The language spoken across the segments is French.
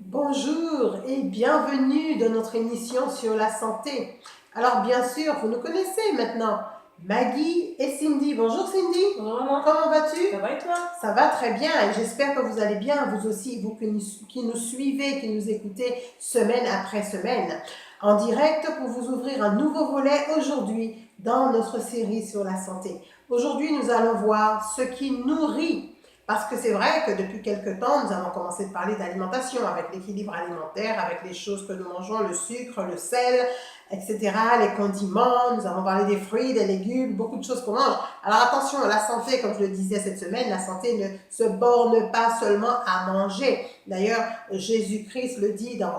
Bonjour et bienvenue dans notre émission sur la santé. Alors bien sûr, vous nous connaissez maintenant, Maggie et Cindy. Bonjour Cindy. Bonjour maman. Comment vas-tu? Ça va et toi? Ça va très bien et j'espère que vous allez bien, vous aussi, vous qui nous suivez, qui nous écoutez semaine après semaine, en direct pour vous ouvrir un nouveau volet aujourd'hui dans notre série sur la santé. Aujourd'hui, nous allons voir ce qui nourrit. Parce que c'est vrai que depuis quelque temps, nous avons commencé de parler d'alimentation, avec l'équilibre alimentaire, avec les choses que nous mangeons, le sucre, le sel, etc., les condiments, nous avons parlé des fruits, des légumes, beaucoup de choses qu'on mange. Alors attention, la santé, comme je le disais cette semaine, la santé ne se borne pas seulement à manger. D'ailleurs, Jésus-Christ le dit dans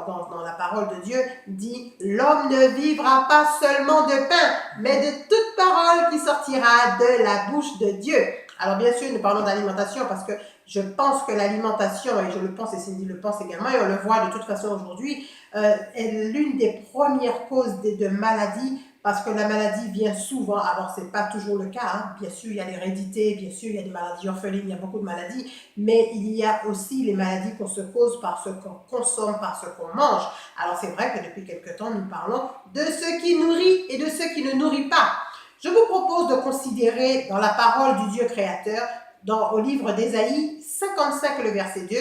la parole de Dieu, dit « L'homme ne vivra pas seulement de pain, mais de toute parole qui sortira de la bouche de Dieu. » Alors bien sûr, nous parlons d'alimentation parce que je pense que l'alimentation, et je le pense et Cindy le pense également, et on le voit de toute façon aujourd'hui, est l'une des premières causes de maladies parce que la maladie vient souvent, alors ce n'est pas toujours le cas, hein. Bien sûr il y a l'hérédité, bien sûr il y a des maladies orphelines, il y a beaucoup de maladies, mais il y a aussi les maladies qu'on se cause par ce qu'on consomme, par ce qu'on mange. Alors c'est vrai que depuis quelque temps nous parlons de ce qui nourrit et de ce qui ne nourrit pas. Je vous propose de considérer dans la parole du Dieu créateur, au livre d'Ésaïe 55, le verset 2,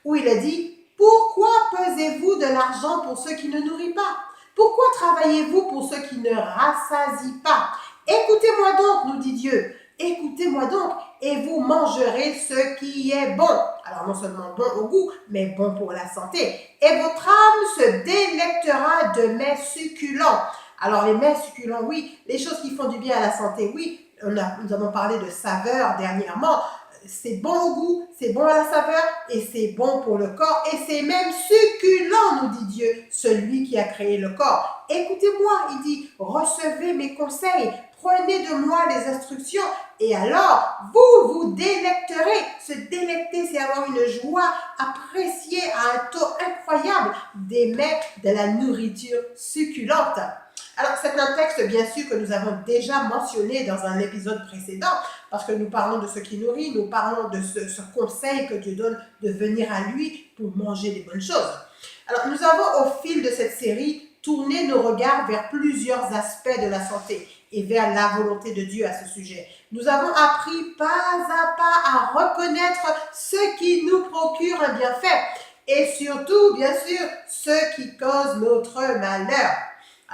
où il est dit « Pourquoi pesez-vous de l'argent pour ceux qui ne nourrissent pas? Pourquoi travaillez-vous pour ceux qui ne rassasient pas? Écoutez-moi donc, nous dit Dieu, écoutez-moi donc, et vous mangerez ce qui est bon. » Alors non seulement bon au goût, mais bon pour la santé. « Et votre âme se délectera de mes succulents. » Alors les mets succulents, oui, les choses qui font du bien à la santé, oui, nous avons parlé de saveur dernièrement, c'est bon au goût, c'est bon à la saveur et c'est bon pour le corps et c'est même succulent, nous dit Dieu, celui qui a créé le corps. Écoutez-moi, il dit, recevez mes conseils, prenez de moi les instructions et alors vous vous délecterez. Se délecter, c'est avoir une joie, apprécier à un taux incroyable des mets de la nourriture succulente. Alors, c'est un texte, bien sûr, que nous avons déjà mentionné dans un épisode précédent, parce que nous parlons de ce qui nourrit, nous parlons de ce conseil que Dieu donne de venir à lui pour manger des bonnes choses. Alors, nous avons, au fil de cette série, tourné nos regards vers plusieurs aspects de la santé et vers la volonté de Dieu à ce sujet. Nous avons appris pas à pas à reconnaître ce qui nous procure un bienfait et surtout, bien sûr, ce qui cause notre malheur.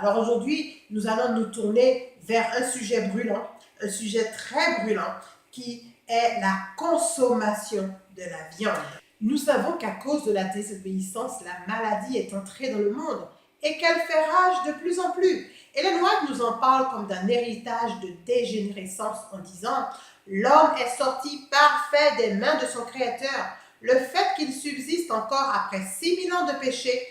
Alors aujourd'hui, nous allons nous tourner vers un sujet brûlant, un sujet très brûlant, qui est la consommation de la viande. Nous savons qu'à cause de la désobéissance, la maladie est entrée dans le monde et qu'elle fait rage de plus en plus. Ellen White nous en parle comme d'un héritage de dégénérescence en disant « L'homme est sorti parfait des mains de son Créateur. Le fait qu'il subsiste encore après 6000 ans de péché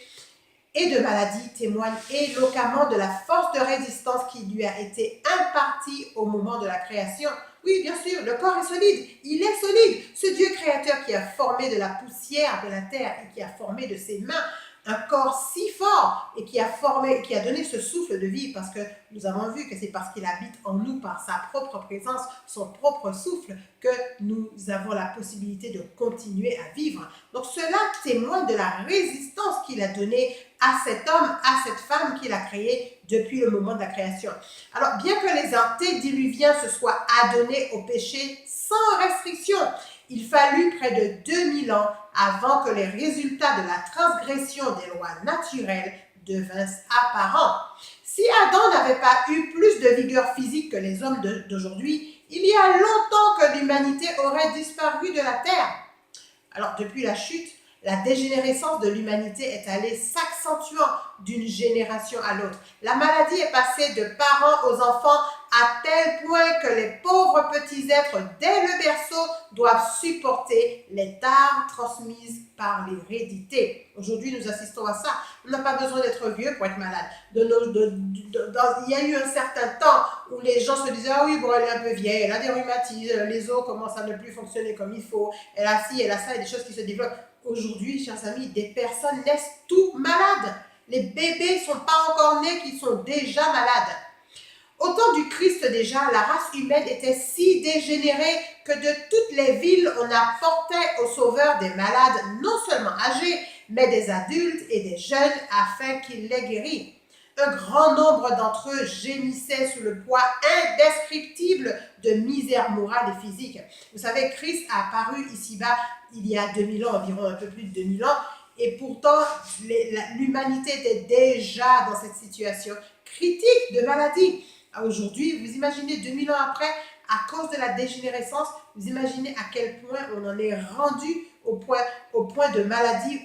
et de maladie témoigne éloquemment de la force de résistance qui lui a été impartie au moment de la création. Oui, bien sûr, le corps est solide, il est solide. Ce Dieu créateur qui a formé de la poussière de la terre et qui a formé de ses mains un corps si fort et qui a donné ce souffle de vie, parce que nous avons vu que c'est parce qu'il habite en nous par sa propre présence, son propre souffle, que nous avons la possibilité de continuer à vivre. Donc cela témoigne de la résistance qu'il a donnée à cet homme, à cette femme qu'il a créée depuis le moment de la création. Alors bien que les antédiluviens se soient adonnés au péché sans restriction, il fallut près de 2000 ans avant que les résultats de la transgression des lois naturelles devinssent apparents. Si Adam n'avait pas eu plus de vigueur physique que les hommes d'aujourd'hui, il y a longtemps que l'humanité aurait disparu de la terre. Alors depuis la chute, la dégénérescence de l'humanité est allée s'accentuant d'une génération à l'autre. La maladie est passée de parents aux enfants à tel point que les pauvres petits êtres, dès le berceau, doivent supporter les tares transmises par l'hérédité. Aujourd'hui, nous assistons à ça. On n'a pas besoin d'être vieux pour être malade. Il y a eu un certain temps où les gens se disaient « Ah oui, bon, elle est un peu vieille, elle a des rhumatismes, les os commencent à ne plus fonctionner comme il faut, elle a ci, elle a ça, il y a des choses qui se développent. » Aujourd'hui, chers amis, des personnes naissent tout malades. Les bébés ne sont pas encore nés, qui sont déjà malades. Au temps du Christ déjà, la race humaine était si dégénérée que de toutes les villes, on apportait au Sauveur des malades, non seulement âgés, mais des adultes et des jeunes, afin qu'il les guérisse. Un grand nombre d'entre eux gémissaient sous le poids indescriptible de misère morale et physique. Vous savez, Christ a apparu ici-bas il y a 2000 ans, environ un peu plus de 2000 ans, et pourtant l'humanité était déjà dans cette situation critique de maladie. Aujourd'hui, vous imaginez 2000 ans après, à cause de la dégénérescence, vous imaginez à quel point on en est rendu au point de maladie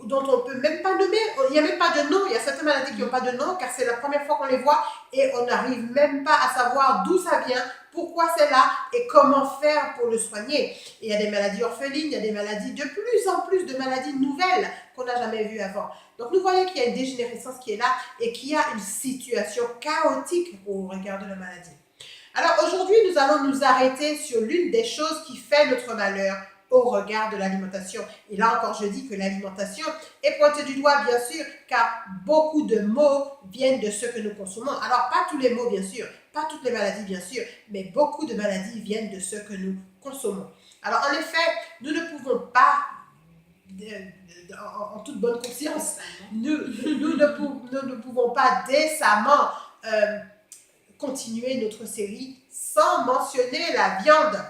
dont on ne peut même pas nommer, il n'y a même pas de nom, il y a certaines maladies qui n'ont pas de nom car c'est la première fois qu'on les voit et on n'arrive même pas à savoir d'où ça vient, pourquoi c'est là et comment faire pour le soigner. Et il y a des maladies orphelines, il y a des maladies, de plus en plus de maladies nouvelles qu'on n'a jamais vues avant. Donc nous voyons qu'il y a une dégénérescence qui est là et qu'il y a une situation chaotique au regard de la maladie. Alors aujourd'hui, nous allons nous arrêter sur l'une des choses qui fait notre malheur au regard de l'alimentation. Et là encore, je dis que l'alimentation est pointée du doigt, bien sûr, car beaucoup de maux viennent de ce que nous consommons. Alors, pas tous les maux, bien sûr, pas toutes les maladies, bien sûr, mais beaucoup de maladies viennent de ce que nous consommons. Alors, en effet, nous ne pouvons pas, en toute bonne conscience, nous ne pouvons pas décemment continuer notre série sans mentionner la viande.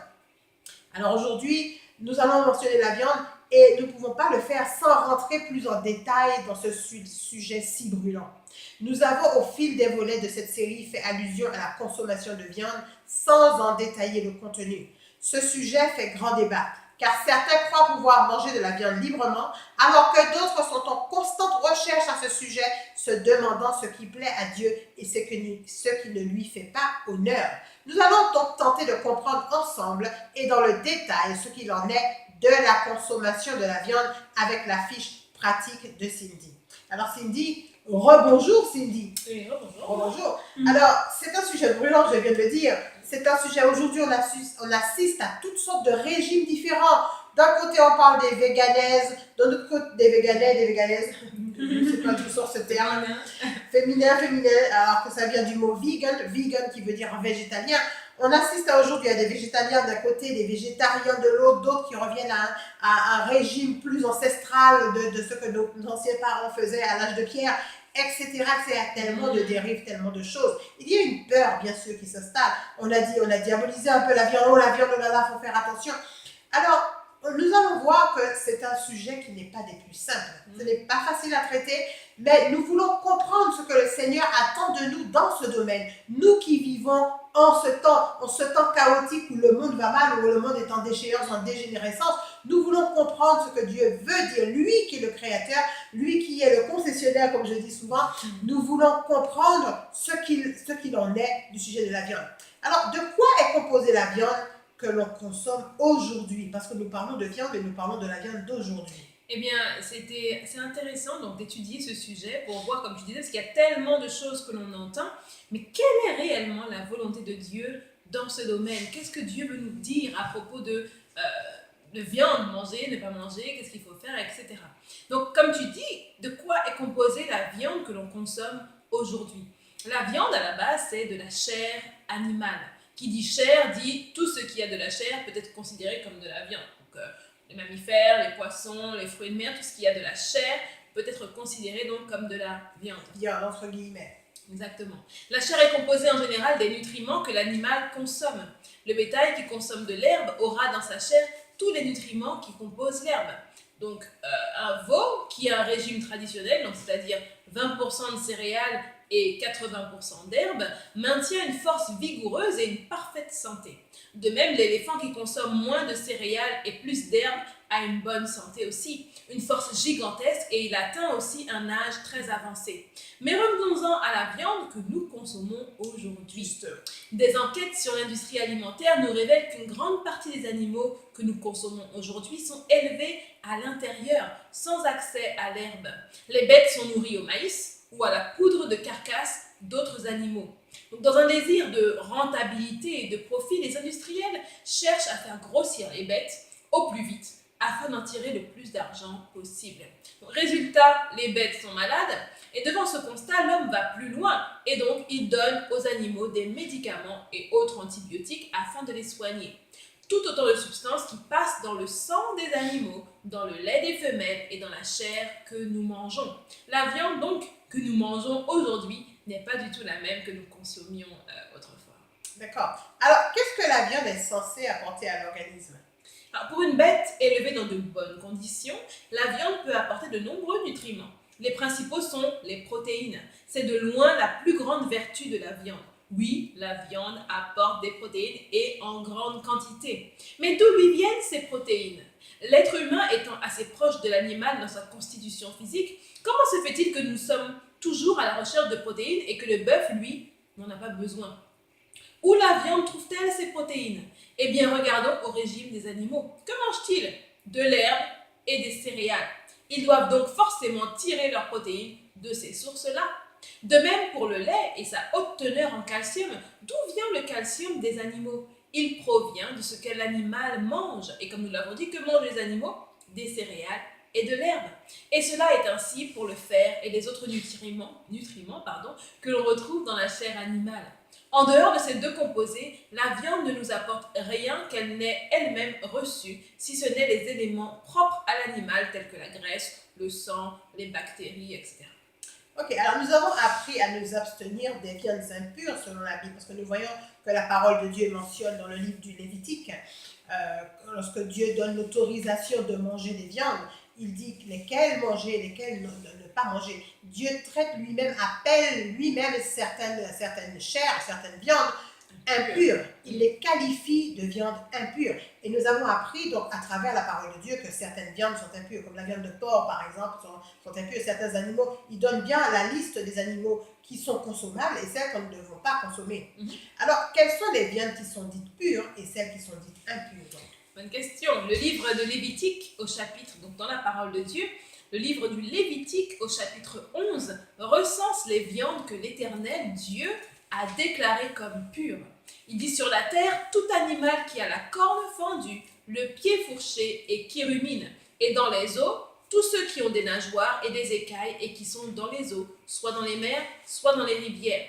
Alors aujourd'hui, nous allons mentionner la viande et nous ne pouvons pas le faire sans rentrer plus en détail dans ce sujet si brûlant. Nous avons au fil des volets de cette série fait allusion à la consommation de viande sans en détailler le contenu. Ce sujet fait grand débat car certains croient pouvoir manger de la viande librement alors que d'autres sont en constante recherche à ce sujet, se demandant ce qui plaît à Dieu et ce qui ne lui fait pas honneur. Nous allons donc tenter de comprendre ensemble et dans le détail ce qu'il en est de la consommation de la viande avec la fiche pratique de Cindy. Alors Cindy, rebonjour Cindy. Oui, rebonjour. Rebonjour. Alors c'est un sujet brûlant, je viens de le dire. C'est un sujet, aujourd'hui on assiste à toutes sortes de régimes différents. D'un côté on parle des véganaises, de l'autre côté des véganais, des véganaises. Je ne sais pas d'où sort ce terme. Féminin, alors que ça vient du mot vegan, vegan qui veut dire végétalien. On assiste aujourd'hui à des végétaliens d'un côté, des végétariens de l'autre, d'autres qui reviennent à un régime plus ancestral de ce que nos anciens parents faisaient à l'âge de pierre, etc. C'est tellement de dérives, tellement de choses. Il y a une peur, bien sûr, qui s'installe. On a diabolisé un peu la viande, oh là, faut faire attention. Alors, nous allons voir que c'est un sujet qui n'est pas des plus simples. Ce n'est pas facile à traiter, mais nous voulons comprendre ce que le Seigneur attend de nous dans ce domaine. Nous qui vivons en ce temps chaotique où le monde va mal, où le monde est en déchéance, en dégénérescence, nous voulons comprendre ce que Dieu veut dire. Lui qui est le créateur, lui qui est le concessionnaire, comme je dis souvent, nous voulons comprendre ce qu'il en est du sujet de la viande. Alors, de quoi est composée la viande que l'on consomme aujourd'hui? Parce que nous parlons de viande et nous parlons de la viande d'aujourd'hui. Eh bien, c'est intéressant donc d'étudier ce sujet pour voir, comme tu disais, parce qu'il y a tellement de choses que l'on entend, mais quelle est réellement la volonté de Dieu dans ce domaine? Qu'est-ce que Dieu veut nous dire à propos de viande, manger, ne pas manger, qu'est-ce qu'il faut faire, etc. Donc, comme tu dis, de quoi est composée la viande que l'on consomme aujourd'hui? La viande, à la base, c'est de la chair animale. Qui dit chair dit tout ce qui a de la chair peut être considéré comme de la viande. Donc, les mammifères, les poissons, les fruits de mer, tout ce qui a de la chair peut être considéré donc comme de la viande. Viande, entre guillemets. Exactement. La chair est composée en général des nutriments que l'animal consomme. Le bétail qui consomme de l'herbe aura dans sa chair tous les nutriments qui composent l'herbe. Donc, un veau qui a un régime traditionnel, donc c'est-à-dire 20% de céréales et 80% d'herbe, maintient une force vigoureuse et une parfaite santé. De même, l'éléphant qui consomme moins de céréales et plus d'herbe a une bonne santé aussi, une force gigantesque et il atteint aussi un âge très avancé. Mais revenons-en à la viande que nous consommons aujourd'hui. Des enquêtes sur l'industrie alimentaire nous révèlent qu'une grande partie des animaux que nous consommons aujourd'hui sont élevés à l'intérieur, sans accès à l'herbe. Les bêtes sont nourries au maïs ou à la poudre de carcasse d'autres animaux. Donc, dans un désir de rentabilité et de profit, les industriels cherchent à faire grossir les bêtes au plus vite afin d'en tirer le plus d'argent possible. Donc, résultat, les bêtes sont malades et devant ce constat, l'homme va plus loin et donc il donne aux animaux des médicaments et autres antibiotiques afin de les soigner. tout autant de substances qui passent dans le sang des animaux, dans le lait des femelles et dans la chair que nous mangeons. La viande donc que nous mangeons aujourd'hui n'est pas du tout la même que nous consommions autrefois. D'accord. Alors, qu'est-ce que la viande est censée apporter à l'organisme? Alors, pour une bête élevée dans de bonnes conditions, la viande peut apporter de nombreux nutriments. Les principaux sont les protéines. C'est de loin la plus grande vertu de la viande. Oui, la viande apporte des protéines et en grande quantité. Mais d'où lui viennent ces protéines? L'être humain étant assez proche de l'animal dans sa constitution physique, comment se fait-il que nous sommes toujours à la recherche de protéines et que le bœuf, lui, n'en a pas besoin? Où la viande trouve-t-elle ses protéines? Eh bien, regardons au régime des animaux. Que mangent-ils? De l'herbe et des céréales. Ils doivent donc forcément tirer leurs protéines de ces sources-là. De même pour le lait et sa haute teneur en calcium, d'où vient le calcium des animaux? Il provient de ce que l'animal mange. Et comme nous l'avons dit, que mangent les animaux? Des céréales et de l'herbe. Et cela est ainsi pour le fer et les autres nutriments que l'on retrouve dans la chair animale. En dehors de ces deux composés, la viande ne nous apporte rien qu'elle n'ait elle-même reçu, si ce n'est les éléments propres à l'animal tels que la graisse, le sang, les bactéries, etc. Ok, alors nous avons appris à nous abstenir des viandes impures selon la Bible, parce que nous voyons que la parole de Dieu mentionne dans le livre du Lévitique, lorsque Dieu donne l'autorisation de manger des viandes, il dit lesquelles manger, lesquelles ne pas manger. Dieu traite lui-même, appelle lui-même certaines chairs, certaines viandes impures. Il les qualifie de viandes impures. Et nous avons appris donc à travers la parole de Dieu que certaines viandes sont impures, comme la viande de porc par exemple sont impures. Certains animaux, il donne bien la liste des animaux qui sont consommables et celles qu'on ne devons pas consommer. Alors, quelles sont les viandes qui sont dites pures et celles qui sont dites impures donc? Bonne question. Le livre de Lévitique au chapitre, donc dans la parole de Dieu, le livre du Lévitique au chapitre 11 recense les viandes que l'Éternel Dieu a déclarées comme pures. Il dit sur la terre, tout animal qui a la corne fendue, le pied fourché et qui rumine, et dans les eaux, tous ceux qui ont des nageoires et des écailles et qui sont dans les eaux, soit dans les mers, soit dans les rivières.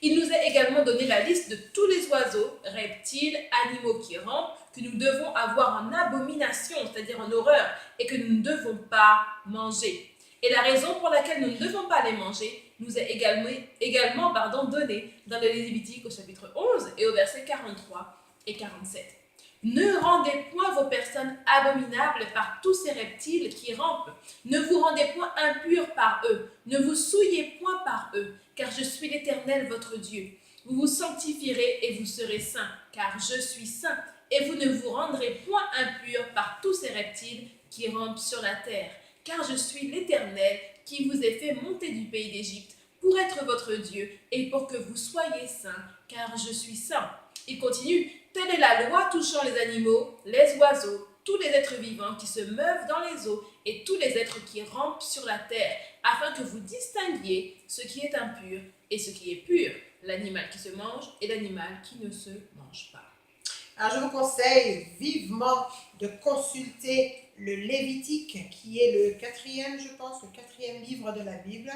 Il nous a également donné la liste de tous les oiseaux, reptiles, animaux qui rampent, que nous devons avoir en abomination, c'est-à-dire en horreur, et que nous ne devons pas manger. Et la raison pour laquelle nous ne devons pas les manger nous est également donnée dans le Lévitique au chapitre 11 et au verset 43 et 47. Ne rendez point vos personnes abominables par tous ces reptiles qui rampent. Ne vous rendez point impurs par eux. Ne vous souillez point par eux, car je suis l'Éternel votre Dieu. Vous vous sanctifierez et vous serez saints, car je suis saint. Et vous ne vous rendrez point impurs par tous ces reptiles qui rampent sur la terre, car je suis l'Éternel qui vous ai fait monter du pays d'Égypte pour être votre Dieu et pour que vous soyez saints, car je suis saint. Il continue, telle est la loi touchant les animaux, les oiseaux, tous les êtres vivants qui se meuvent dans les eaux et tous les êtres qui rampent sur la terre, afin que vous distinguiez ce qui est impur et ce qui est pur, l'animal qui se mange et l'animal qui ne se mange pas. Alors je vous conseille vivement de consulter le Lévitique, qui est le quatrième livre de la Bible.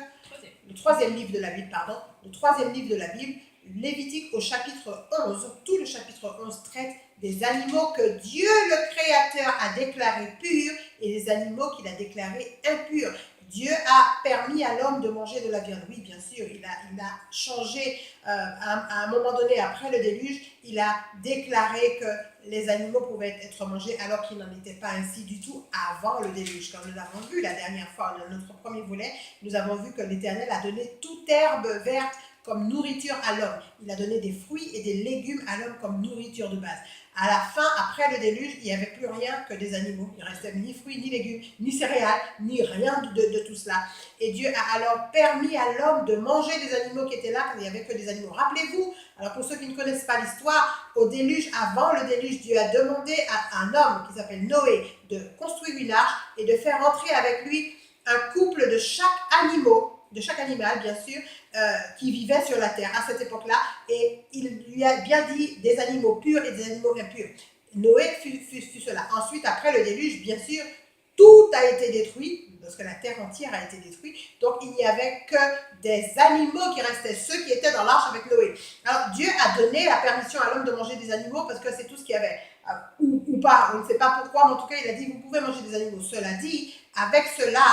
Le troisième livre de la Bible, pardon. Le troisième livre de la Bible, Lévitique au chapitre 11. Tout le chapitre 11 traite des animaux que Dieu le Créateur a déclarés purs et des animaux qu'il a déclarés impurs. Dieu a permis à l'homme de manger de la viande. Oui, bien sûr, il a changé à un moment donné, après le déluge, il a déclaré que les animaux pouvaient être mangés alors qu'il n'en était pas ainsi du tout avant le déluge. Comme nous l'avons vu la dernière fois, dans notre premier volet, nous avons vu que l'Éternel a donné toute herbe verte comme nourriture à l'homme. Il a donné des fruits et des légumes à l'homme comme nourriture de base. À la fin, après le déluge, il n'y avait plus rien que des animaux. Il ne restait ni fruits, ni légumes, ni céréales, ni rien de tout cela. Et Dieu a alors permis à l'homme de manger des animaux qui étaient là, quand il n'y avait que des animaux. Rappelez-vous, alors pour ceux qui ne connaissent pas l'histoire, au déluge, avant le déluge, Dieu a demandé à un homme qui s'appelle Noé de construire une arche et de faire entrer avec lui un couple de chaque animal, bien sûr, qui vivait sur la terre à cette époque-là, et il lui a bien dit des animaux purs et des animaux impurs. Noé fut cela. Ensuite, après le déluge, bien sûr, tout a été détruit, parce que la terre entière a été détruite, donc il n'y avait que des animaux qui restaient, ceux qui étaient dans l'arche avec Noé. Alors Dieu a donné la permission à l'homme de manger des animaux parce que c'est tout ce qu'il y avait. ou pas, on ne sait pas pourquoi, mais en tout cas, il a dit, vous pouvez manger des animaux. Cela dit, avec cela,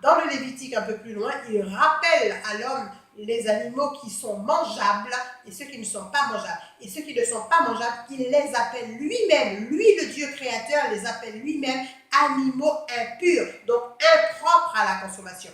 dans le Lévitique un peu plus loin, il rappelle à l'homme les animaux qui sont mangeables et ceux qui ne sont pas mangeables. Et ceux qui ne sont pas mangeables, il les appelle lui-même, lui le Dieu créateur les appelle lui-même animaux impurs, donc impropres à la consommation.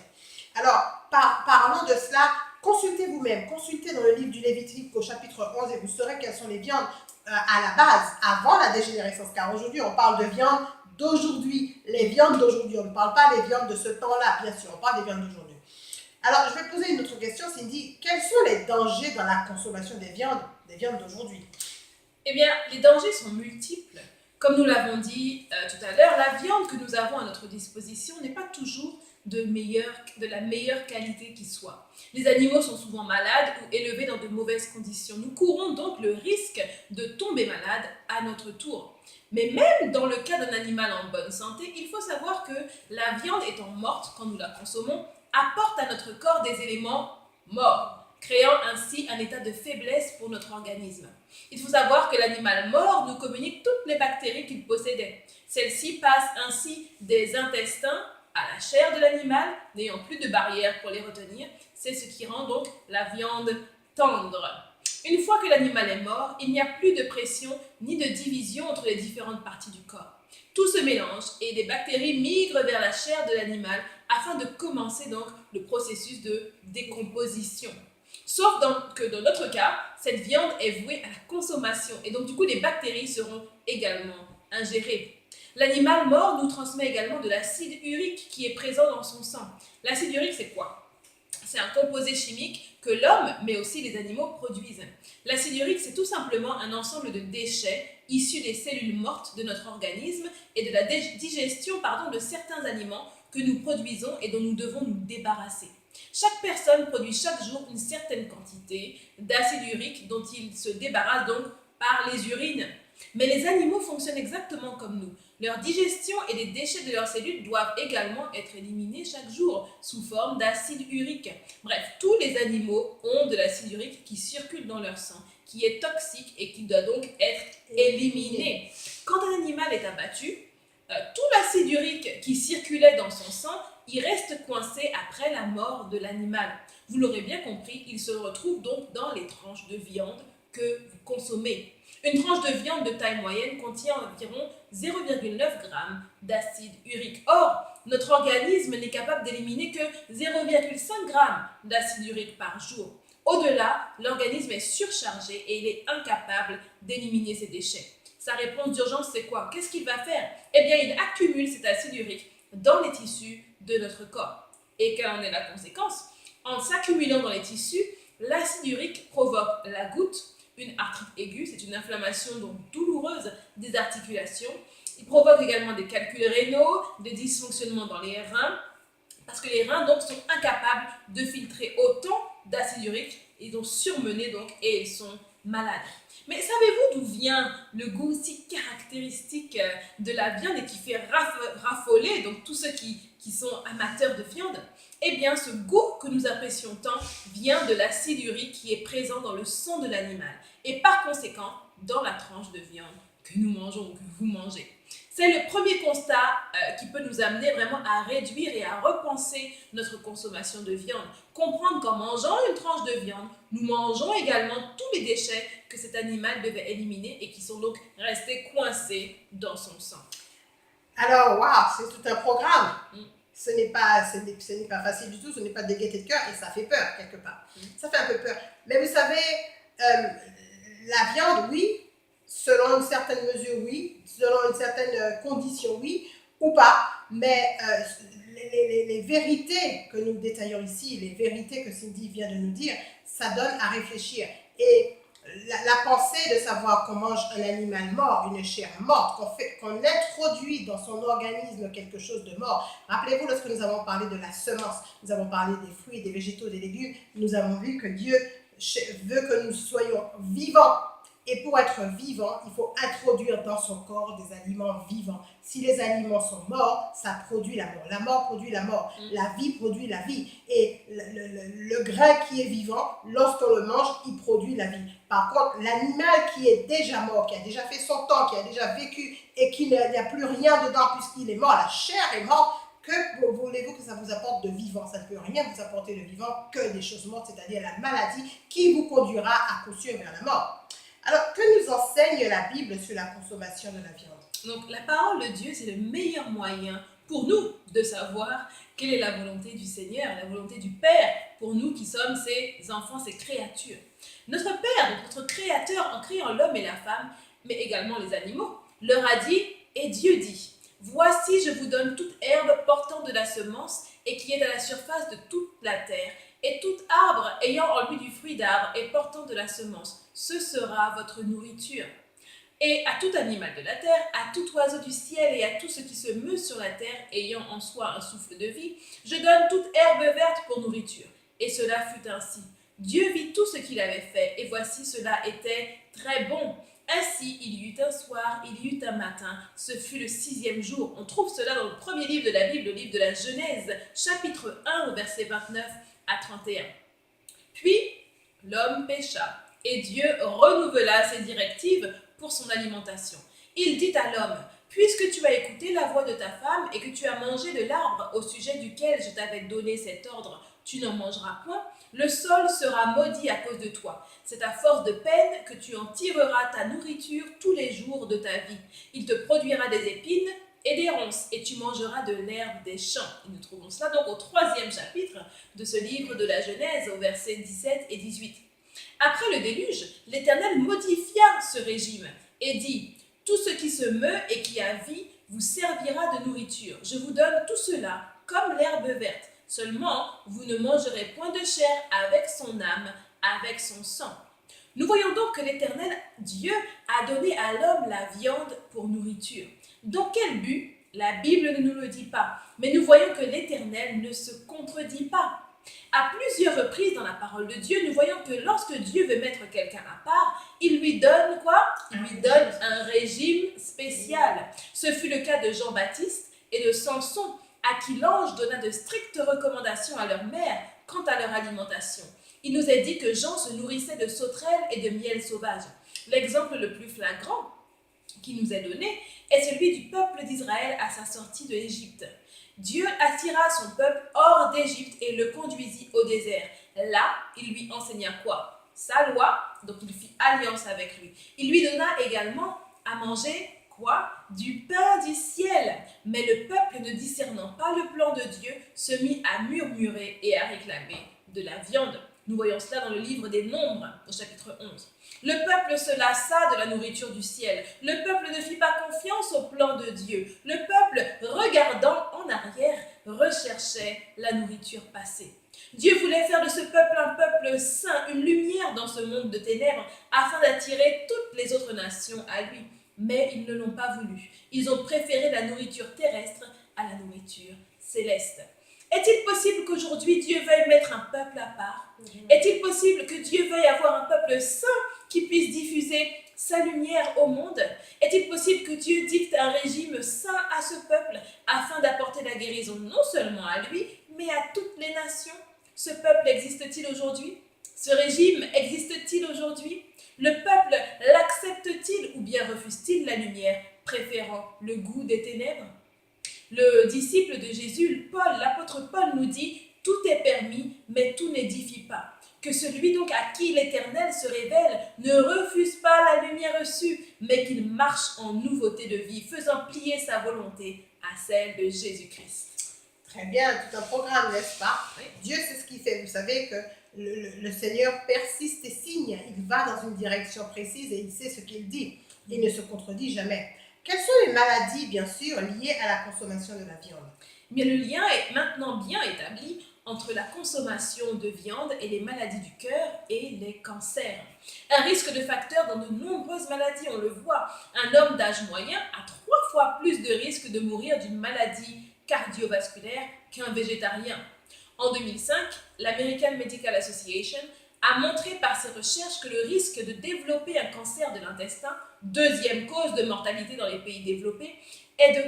Alors, parlons de cela, consultez vous-même, consultez dans le livre du Lévitique au chapitre 11 et vous saurez quelles sont les viandes à la base, avant la dégénérescence, car aujourd'hui on parle de viande d'aujourd'hui, les viandes d'aujourd'hui, on ne parle pas des viandes de ce temps-là, bien sûr, on parle des viandes d'aujourd'hui. Alors, je vais poser une autre question, Cindy. Quels sont les dangers dans la consommation des viandes d'aujourd'hui? Eh bien, les dangers sont multiples. Comme nous l'avons dit tout à l'heure, la viande que nous avons à notre disposition n'est pas toujours de la meilleure qualité qui soit. Les animaux sont souvent malades ou élevés dans de mauvaises conditions. Nous courons donc le risque de tomber malade à notre tour. Mais même dans le cas d'un animal en bonne santé, il faut savoir que la viande étant morte quand nous la consommons, apporte à notre corps des éléments morts, créant ainsi un état de faiblesse pour notre organisme. Il faut savoir que l'animal mort nous communique toutes les bactéries qu'il possédait. Celles-ci passent ainsi des intestins à la chair de l'animal, n'ayant plus de barrière pour les retenir. C'est ce qui rend donc la viande tendre. Une fois que l'animal est mort, il n'y a plus de pression ni de division entre les différentes parties du corps. Tout se mélange et des bactéries migrent vers la chair de l'animal afin de commencer donc le processus de décomposition. Sauf que dans notre cas, cette viande est vouée à la consommation et donc du coup les bactéries seront également ingérées. L'animal mort nous transmet également de l'acide urique qui est présent dans son sang. L'acide urique, c'est quoi? C'est un composé chimique que l'homme, mais aussi les animaux, produisent. L'acide urique, c'est tout simplement un ensemble de déchets issus des cellules mortes de notre organisme et de la digestion de certains aliments que nous produisons et dont nous devons nous débarrasser. Chaque personne produit chaque jour une certaine quantité d'acide urique dont il se débarrasse donc par les urines. Mais les animaux fonctionnent exactement comme nous. Leur digestion et les déchets de leurs cellules doivent également être éliminés chaque jour sous forme d'acide urique. Bref, tous les animaux ont de l'acide urique qui circule dans leur sang, qui est toxique et qui doit donc être éliminé. Quand un animal est abattu, tout l'acide urique qui circulait dans son sang, il reste coincé après la mort de l'animal. Vous l'aurez bien compris, il se retrouve donc dans les tranches de viande que vous consommez. Une tranche de viande de taille moyenne contient environ 0,9 g d'acide urique. Or, notre organisme n'est capable d'éliminer que 0,5 g d'acide urique par jour. Au-delà, l'organisme est surchargé et il est incapable d'éliminer ses déchets. Sa réponse d'urgence, c'est quoi? Qu'est-ce qu'il va faire? Eh bien, il accumule cet acide urique dans les tissus de notre corps. Et quelle en est la conséquence? En s'accumulant dans les tissus, l'acide urique provoque la goutte, une arthrite aiguë, c'est une inflammation donc douloureuse des articulations. Il provoque également des calculs rénaux, des dysfonctionnements dans les reins, parce que les reins donc sont incapables de filtrer autant d'acide urique, ils ont surmené donc et ils sont malades. Mais savez-vous d'où vient le goût si caractéristique de la viande et qui fait raffoler donc tous ceux qui sont amateurs de viande? Eh bien, ce goût que nous apprécions tant vient de l'acide urique qui est présent dans le sang de l'animal et par conséquent dans la tranche de viande que nous mangeons ou que vous mangez. C'est le premier constat qui peut nous amener vraiment à réduire et à repenser notre consommation de viande. Comprendre qu'en mangeant une tranche de viande, nous mangeons également tous les déchets que cet animal devait éliminer et qui sont donc restés coincés dans son sang. Alors, waouh, c'est tout un programme. Ce n'est pas facile du tout, ce n'est pas de gaieté de cœur et ça fait peur quelque part. Ça fait un peu peur. Mais vous savez, la viande, oui, selon une certaine mesure, oui, selon une certaine condition, oui, ou pas. Mais les vérités que nous détaillons ici, les vérités que Cindy vient de nous dire, ça donne à réfléchir. Et la pensée de savoir qu'on mange un animal mort, une chair morte, qu'on introduit dans son organisme quelque chose de mort. Rappelez-vous, lorsque nous avons parlé de la semence, nous avons parlé des fruits, des végétaux, des légumes, nous avons vu que Dieu veut que nous soyons vivants Et pour être vivant, il faut introduire dans son corps des aliments vivants. Si les aliments sont morts, ça produit la mort. La mort produit la mort. La vie produit la vie. Et le grain qui est vivant, lorsqu'on le mange, il produit la vie. Par contre, l'animal qui est déjà mort, qui a déjà fait son temps, qui a déjà vécu et qu'il n'y a plus rien dedans puisqu'il est mort, la chair est morte, que voulez-vous que ça vous apporte de vivant? Ça ne peut rien vous apporter de vivant que des choses mortes, c'est-à-dire la maladie qui vous conduira à coup sûr vers la mort. Alors, que nous enseigne la Bible sur la consommation de la viande? Donc, la parole de Dieu, c'est le meilleur moyen pour nous de savoir quelle est la volonté du Seigneur, la volonté du Père, pour nous qui sommes ses enfants, ses créatures. Notre Père, donc notre Créateur, en créant l'homme et la femme, mais également les animaux, leur a dit, et Dieu dit, « Voici, je vous donne toute herbe portant de la semence et qui est à la surface de toute la terre, et tout arbre ayant en lui du fruit d'arbre et portant de la semence, ce sera votre nourriture. Et à tout animal de la terre, à tout oiseau du ciel et à tout ce qui se meut sur la terre, ayant en soi un souffle de vie, je donne toute herbe verte pour nourriture. » Et cela fut ainsi. Dieu vit tout ce qu'il avait fait, et voici cela était très bon. Ainsi, il y eut un soir, il y eut un matin, ce fut le 6e jour. On trouve cela dans le premier livre de la Bible, le livre de la Genèse, chapitre 1, versets 29 à 31. Puis, l'homme pécha, et Dieu renouvela ses directives pour son alimentation. Il dit à l'homme, « Puisque tu as écouté la voix de ta femme et que tu as mangé de l'arbre au sujet duquel je t'avais donné cet ordre, tu n'en mangeras point, le sol sera maudit à cause de toi. C'est à force de peine que tu en tireras ta nourriture tous les jours de ta vie. Il te produira des épines et des ronces, et tu mangeras de l'herbe des champs. » Et nous trouvons cela donc au 3e chapitre de ce livre de la Genèse, au versets 17 et 18. Après le déluge, l'Éternel modifia ce régime et dit, « Tout ce qui se meut et qui a vie vous servira de nourriture. Je vous donne tout cela comme l'herbe verte. Seulement, vous ne mangerez point de chair avec son âme, avec son sang. » Nous voyons donc que l'Éternel, Dieu, a donné à l'homme la viande pour nourriture. Dans quel but? La Bible ne nous le dit pas, mais nous voyons que l'Éternel ne se contredit pas. À plusieurs reprises dans la parole de Dieu, nous voyons que lorsque Dieu veut mettre quelqu'un à part, il lui donne quoi? Il lui donne un régime spécial. Ce fut le cas de Jean-Baptiste et de Samson, à qui l'ange donna de strictes recommandations à leur mère quant à leur alimentation. Il nous est dit que Jean se nourrissait de sauterelles et de miel sauvage. L'exemple le plus flagrant qui nous est donné est celui du peuple d'Israël à sa sortie de l'Égypte. Dieu attira son peuple hors d'Égypte et le conduisit au désert. Là, il lui enseigna quoi? Sa loi, donc il fit alliance avec lui. Il lui donna également à manger quoi? Du pain du ciel. Mais le peuple, ne discernant pas le plan de Dieu, se mit à murmurer et à réclamer de la viande. Nous voyons cela dans le livre des Nombres, au chapitre 11. Le peuple se lassa de la nourriture du ciel. Le peuple ne fit pas confiance au plan de Dieu. Le peuple, regardant en arrière, recherchait la nourriture passée. Dieu voulait faire de ce peuple un peuple saint, une lumière dans ce monde de ténèbres, afin d'attirer toutes les autres nations à lui. Mais ils ne l'ont pas voulu. Ils ont préféré la nourriture terrestre à la nourriture céleste. Est-il possible qu'aujourd'hui Dieu veuille mettre un peuple à part? Est-il possible que Dieu veuille avoir un peuple saint qui puisse diffuser sa lumière au monde? Est-il possible que Dieu dicte un régime saint à ce peuple afin d'apporter la guérison non seulement à lui, mais à toutes les nations? Ce peuple existe-t-il aujourd'hui? Ce régime existe-t-il aujourd'hui? Le peuple l'accepte-t-il ou bien refuse-t-il la lumière, préférant le goût des ténèbres? Le disciple de Jésus, Paul, l'apôtre Paul nous dit « Tout est permis, mais tout n'édifie pas ». Que celui donc à qui l'Éternel se révèle ne refuse pas la lumière reçue, mais qu'il marche en nouveauté de vie, faisant plier sa volonté à celle de Jésus-Christ. Très bien, tout un programme, n'est-ce pas? Oui. Dieu, c'est ce qu'il fait. Vous savez que le Seigneur persiste et signe. Il va dans une direction précise et il sait ce qu'il dit. Il ne se contredit jamais. Quelles sont les maladies, bien sûr, liées à la consommation de la viande? Mais le lien est maintenant bien établi entre la consommation de viande et les maladies du cœur et les cancers. Un risque de facteur dans de nombreuses maladies, on le voit. Un homme d'âge moyen a 3 fois plus de risque de mourir d'une maladie cardiovasculaire qu'un végétarien. En 2005, l'American Medical Association a montré par ses recherches que le risque de développer un cancer de l'intestin, deuxième cause de mortalité dans les pays développés, est de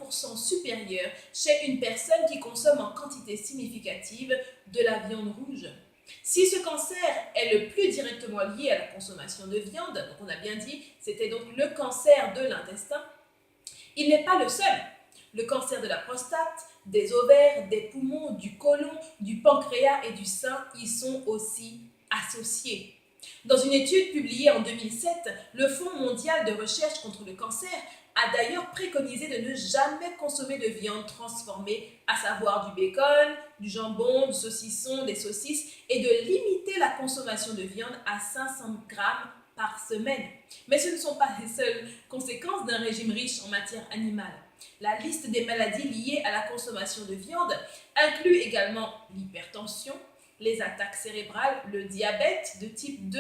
40% supérieur chez une personne qui consomme en quantité significative de la viande rouge. Si ce cancer est le plus directement lié à la consommation de viande, donc on a bien dit, c'était donc le cancer de l'intestin, il n'est pas le seul. Le cancer de la prostate, des ovaires, des poumons, du côlon, du pancréas et du sein y sont aussi associés. Dans une étude publiée en 2007, le Fonds mondial de recherche contre le cancer a d'ailleurs préconisé de ne jamais consommer de viande transformée, à savoir du bacon, du jambon, du saucisson, des saucisses, et de limiter la consommation de viande à 500 grammes par semaine. Mais ce ne sont pas les seules conséquences d'un régime riche en matière animale. La liste des maladies liées à la consommation de viande inclut également l'hypertension, les attaques cérébrales, le diabète de type 2,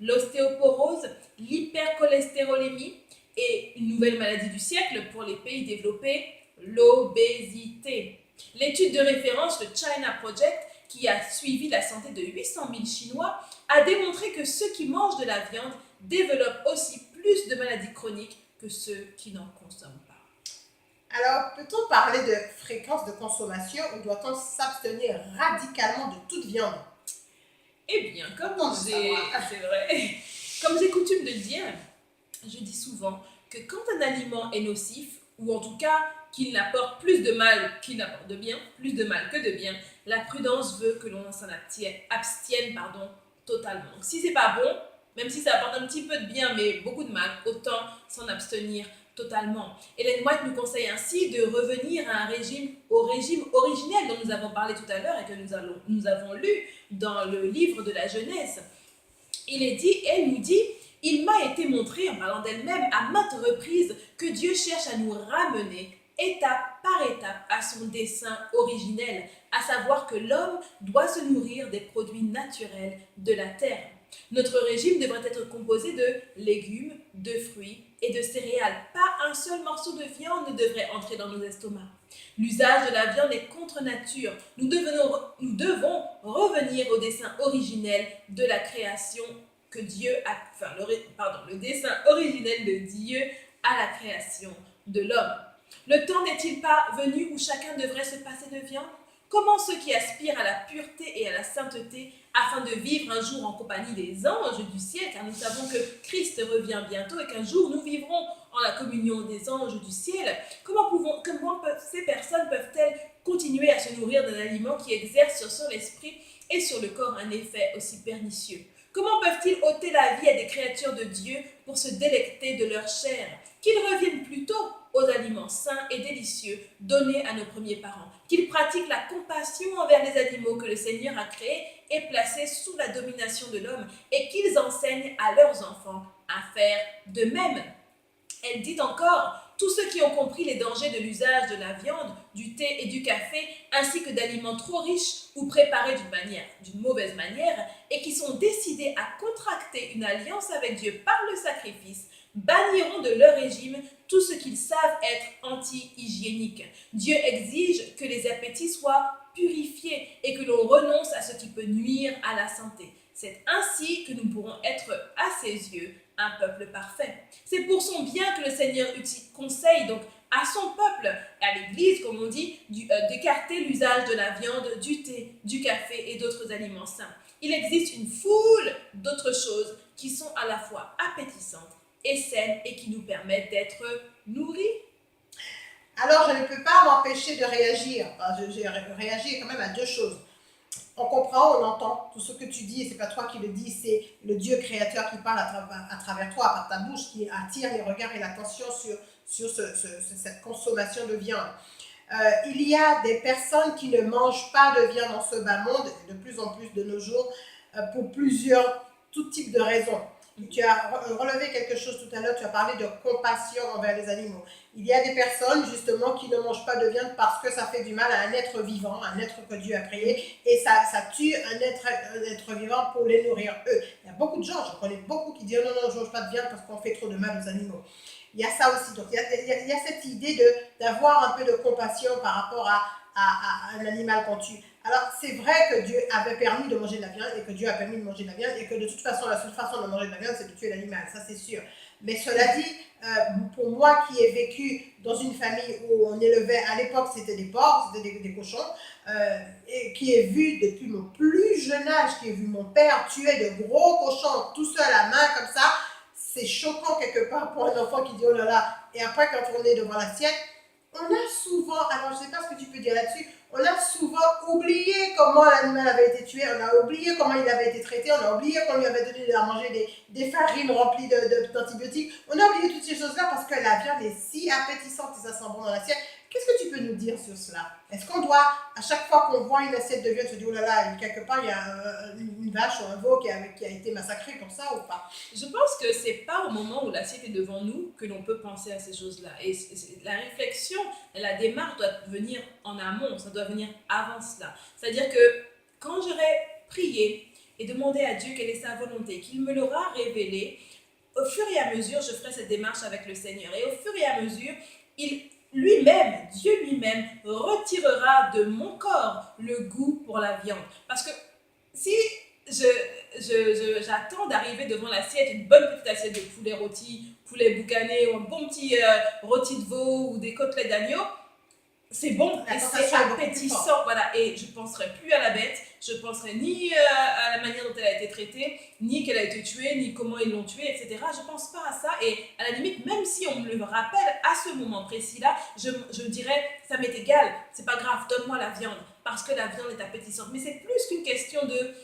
l'ostéoporose, l'hypercholestérolémie et une nouvelle maladie du siècle pour les pays développés, l'obésité. L'étude de référence, le China Project, qui a suivi la santé de 800 000 Chinois, a démontré que ceux qui mangent de la viande développent aussi plus de maladies chroniques que ceux qui n'en consomment pas. Alors, peut-on parler de fréquence de consommation ou doit-on s'abstenir radicalement de toute viande? Eh bien, c'est vrai, comme j'ai coutume de le dire, je dis souvent que quand un aliment est nocif, ou en tout cas qu'il n'apporte plus de mal qu'il n'apporte de bien, plus de mal que de bien, la prudence veut que l'on s'en abstienne totalement. Donc si c'est pas bon, même si ça apporte un petit peu de bien mais beaucoup de mal, autant s'en abstenir totalement. Ellen White nous conseille ainsi de revenir à au régime originel dont nous avons parlé tout à l'heure et que nous avons lu dans le livre de la Genèse. Elle nous dit: il m'a été montré, en parlant d'elle-même, à maintes reprises, que Dieu cherche à nous ramener, étape par étape, à son dessein originel, à savoir que l'homme doit se nourrir des produits naturels de la terre. Notre régime devrait être composé de légumes, de fruits et de céréales. Pas un seul morceau de viande ne devrait entrer dans nos estomacs. L'usage de la viande est contre nature. Nous devons revenir au dessein originel de la création que Dieu a, le dessein originel de Dieu à la création de l'homme. Le temps n'est-il pas venu où chacun devrait se passer de viande? Comment ceux qui aspirent à la pureté et à la sainteté afin de vivre un jour en compagnie des anges du ciel, car nous savons que Christ revient bientôt et qu'un jour nous vivrons en la communion des anges du ciel, comment ces personnes peuvent-elles continuer à se nourrir d'un aliment qui exerce sur l'esprit et sur le corps un effet aussi pernicieux? Comment peuvent-ils ôter la vie à des créatures de Dieu pour se délecter de leur chair? Qu'ils reviennent plutôt aux aliments sains et délicieux donnés à nos premiers parents. Qu'ils pratiquent la compassion envers les animaux que le Seigneur a créés et placés sous la domination de l'homme et qu'ils enseignent à leurs enfants à faire de même. Elle dit encore: tous ceux qui ont compris les dangers de l'usage de la viande, du thé et du café, ainsi que d'aliments trop riches ou préparés d'une mauvaise manière, et qui sont décidés à contracter une alliance avec Dieu par le sacrifice, banniront de leur régime tout ce qu'ils savent être anti-hygiénique. Dieu exige que les appétits soient purifiés et que l'on renonce à ce qui peut nuire à la santé. C'est ainsi que nous pourrons être, à ses yeux, un peuple parfait. C'est pour son bien que le Seigneur conseille donc à son peuple, à l'Église, comme on dit, d'écarter l'usage de la viande, du thé, du café et d'autres aliments sains. Il existe une foule d'autres choses qui sont à la fois appétissantes et saines et qui nous permettent d'être nourris. Alors, je ne peux pas m'empêcher de réagir. J'ai réagi quand même à deux choses. On comprend, on entend tout ce que tu dis, et c'est pas toi qui le dis, c'est le Dieu créateur qui parle à travers toi, par ta bouche, qui attire les regards et l'attention sur cette consommation de viande. Il y a des personnes qui ne mangent pas de viande dans ce bas monde, de plus en plus de nos jours, pour tout type de raisons. Tu as relevé quelque chose tout à l'heure, tu as parlé de compassion envers les animaux. Il y a des personnes justement qui ne mangent pas de viande parce que ça fait du mal à un être vivant, un être que Dieu a créé, et ça tue un être vivant pour les nourrir eux. Il y a beaucoup de gens, je connais beaucoup qui disent non, je ne mange pas de viande parce qu'on fait trop de mal aux animaux. Il y a ça aussi, donc il y a cette idée d'avoir un peu de compassion par rapport à un animal qu'on tue. Alors, c'est vrai que Dieu avait permis de manger de la viande et que Dieu a permis de manger de la viande et que de toute façon, la seule façon de manger de la viande, c'est de tuer l'animal, ça c'est sûr. Mais cela dit, pour moi qui ai vécu dans une famille où on élevait, à l'époque c'était des porcs, c'était des cochons, et qui ai vu depuis mon plus jeune âge, qui ai vu mon père tuer de gros cochons tout seul à main comme ça, c'est choquant quelque part pour un enfant qui dit oh là là. Et après, quand on est devant l'assiette, on a souvent, alors je ne sais pas ce que tu peux dire là-dessus, on a souvent oublié comment l'animal avait été tué, on a oublié comment il avait été traité, on a oublié qu'on lui avait donné à manger des farines remplies d'antibiotiques. On a oublié toutes ces choses-là parce que la viande est si appétissante et ça sent bon dans l'assiette. Qu'est-ce que tu peux nous dire sur cela? Est-ce qu'on doit, à chaque fois qu'on voit une assiette de viande, se dire oh là là, quelque part il y a une vache ou un veau qui a été massacré pour ça ou pas? Je pense que c'est pas au moment où l'assiette est devant nous que l'on peut penser à ces choses-là. Et la réflexion, la démarche doit venir en amont, ça doit venir avant cela. C'est-à-dire que quand j'aurai prié et demandé à Dieu quelle est sa volonté, qu'il me l'aura révélé, au fur et à mesure, je ferai cette démarche avec le Seigneur. Et au fur et à mesure, lui-même, Dieu lui-même, retirera de mon corps le goût pour la viande. Parce que si j'attends d'arriver devant l'assiette, une bonne petite assiette de poulet rôti, poulet boucané, ou un bon petit rôti de veau ou des côtelettes d'agneau, c'est bon et c'est appétissant, voilà. Et je ne penserai plus à la bête, je ne penserai ni à la manière dont elle a été traitée, ni qu'elle a été tuée, ni comment ils l'ont tuée, etc. Je ne pense pas à ça. Et à la limite, même si on me le rappelle à ce moment précis-là, je dirais, ça m'est égal, c'est pas grave, donne-moi la viande, parce que la viande est appétissante. Mais c'est plus qu'une question de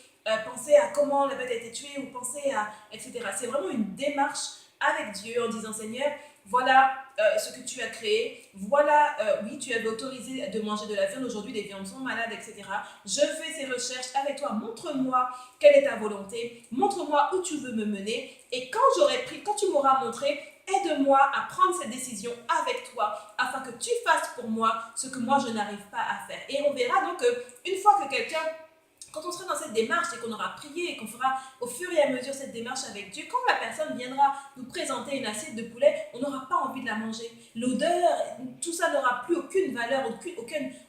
penser à comment la bête a été tuée ou penser à, etc. C'est vraiment une démarche avec Dieu en disant, Seigneur, voilà ce que tu as créé, voilà, oui, tu avais autorisé de manger de la viande, aujourd'hui les viandes sont malades, etc. Je fais ces recherches avec toi, montre-moi quelle est ta volonté, montre-moi où tu veux me mener, et quand tu m'auras montré, aide-moi à prendre cette décision avec toi, afin que tu fasses pour moi ce que moi je n'arrive pas à faire. Et on verra donc une fois que quelqu'un, quand on sera dans cette démarche et qu'on aura prié et qu'on fera au fur et à mesure cette démarche avec Dieu, quand la personne viendra nous présenter une assiette de poulet, on n'aura pas envie de la manger. L'odeur, tout ça n'aura plus aucune valeur,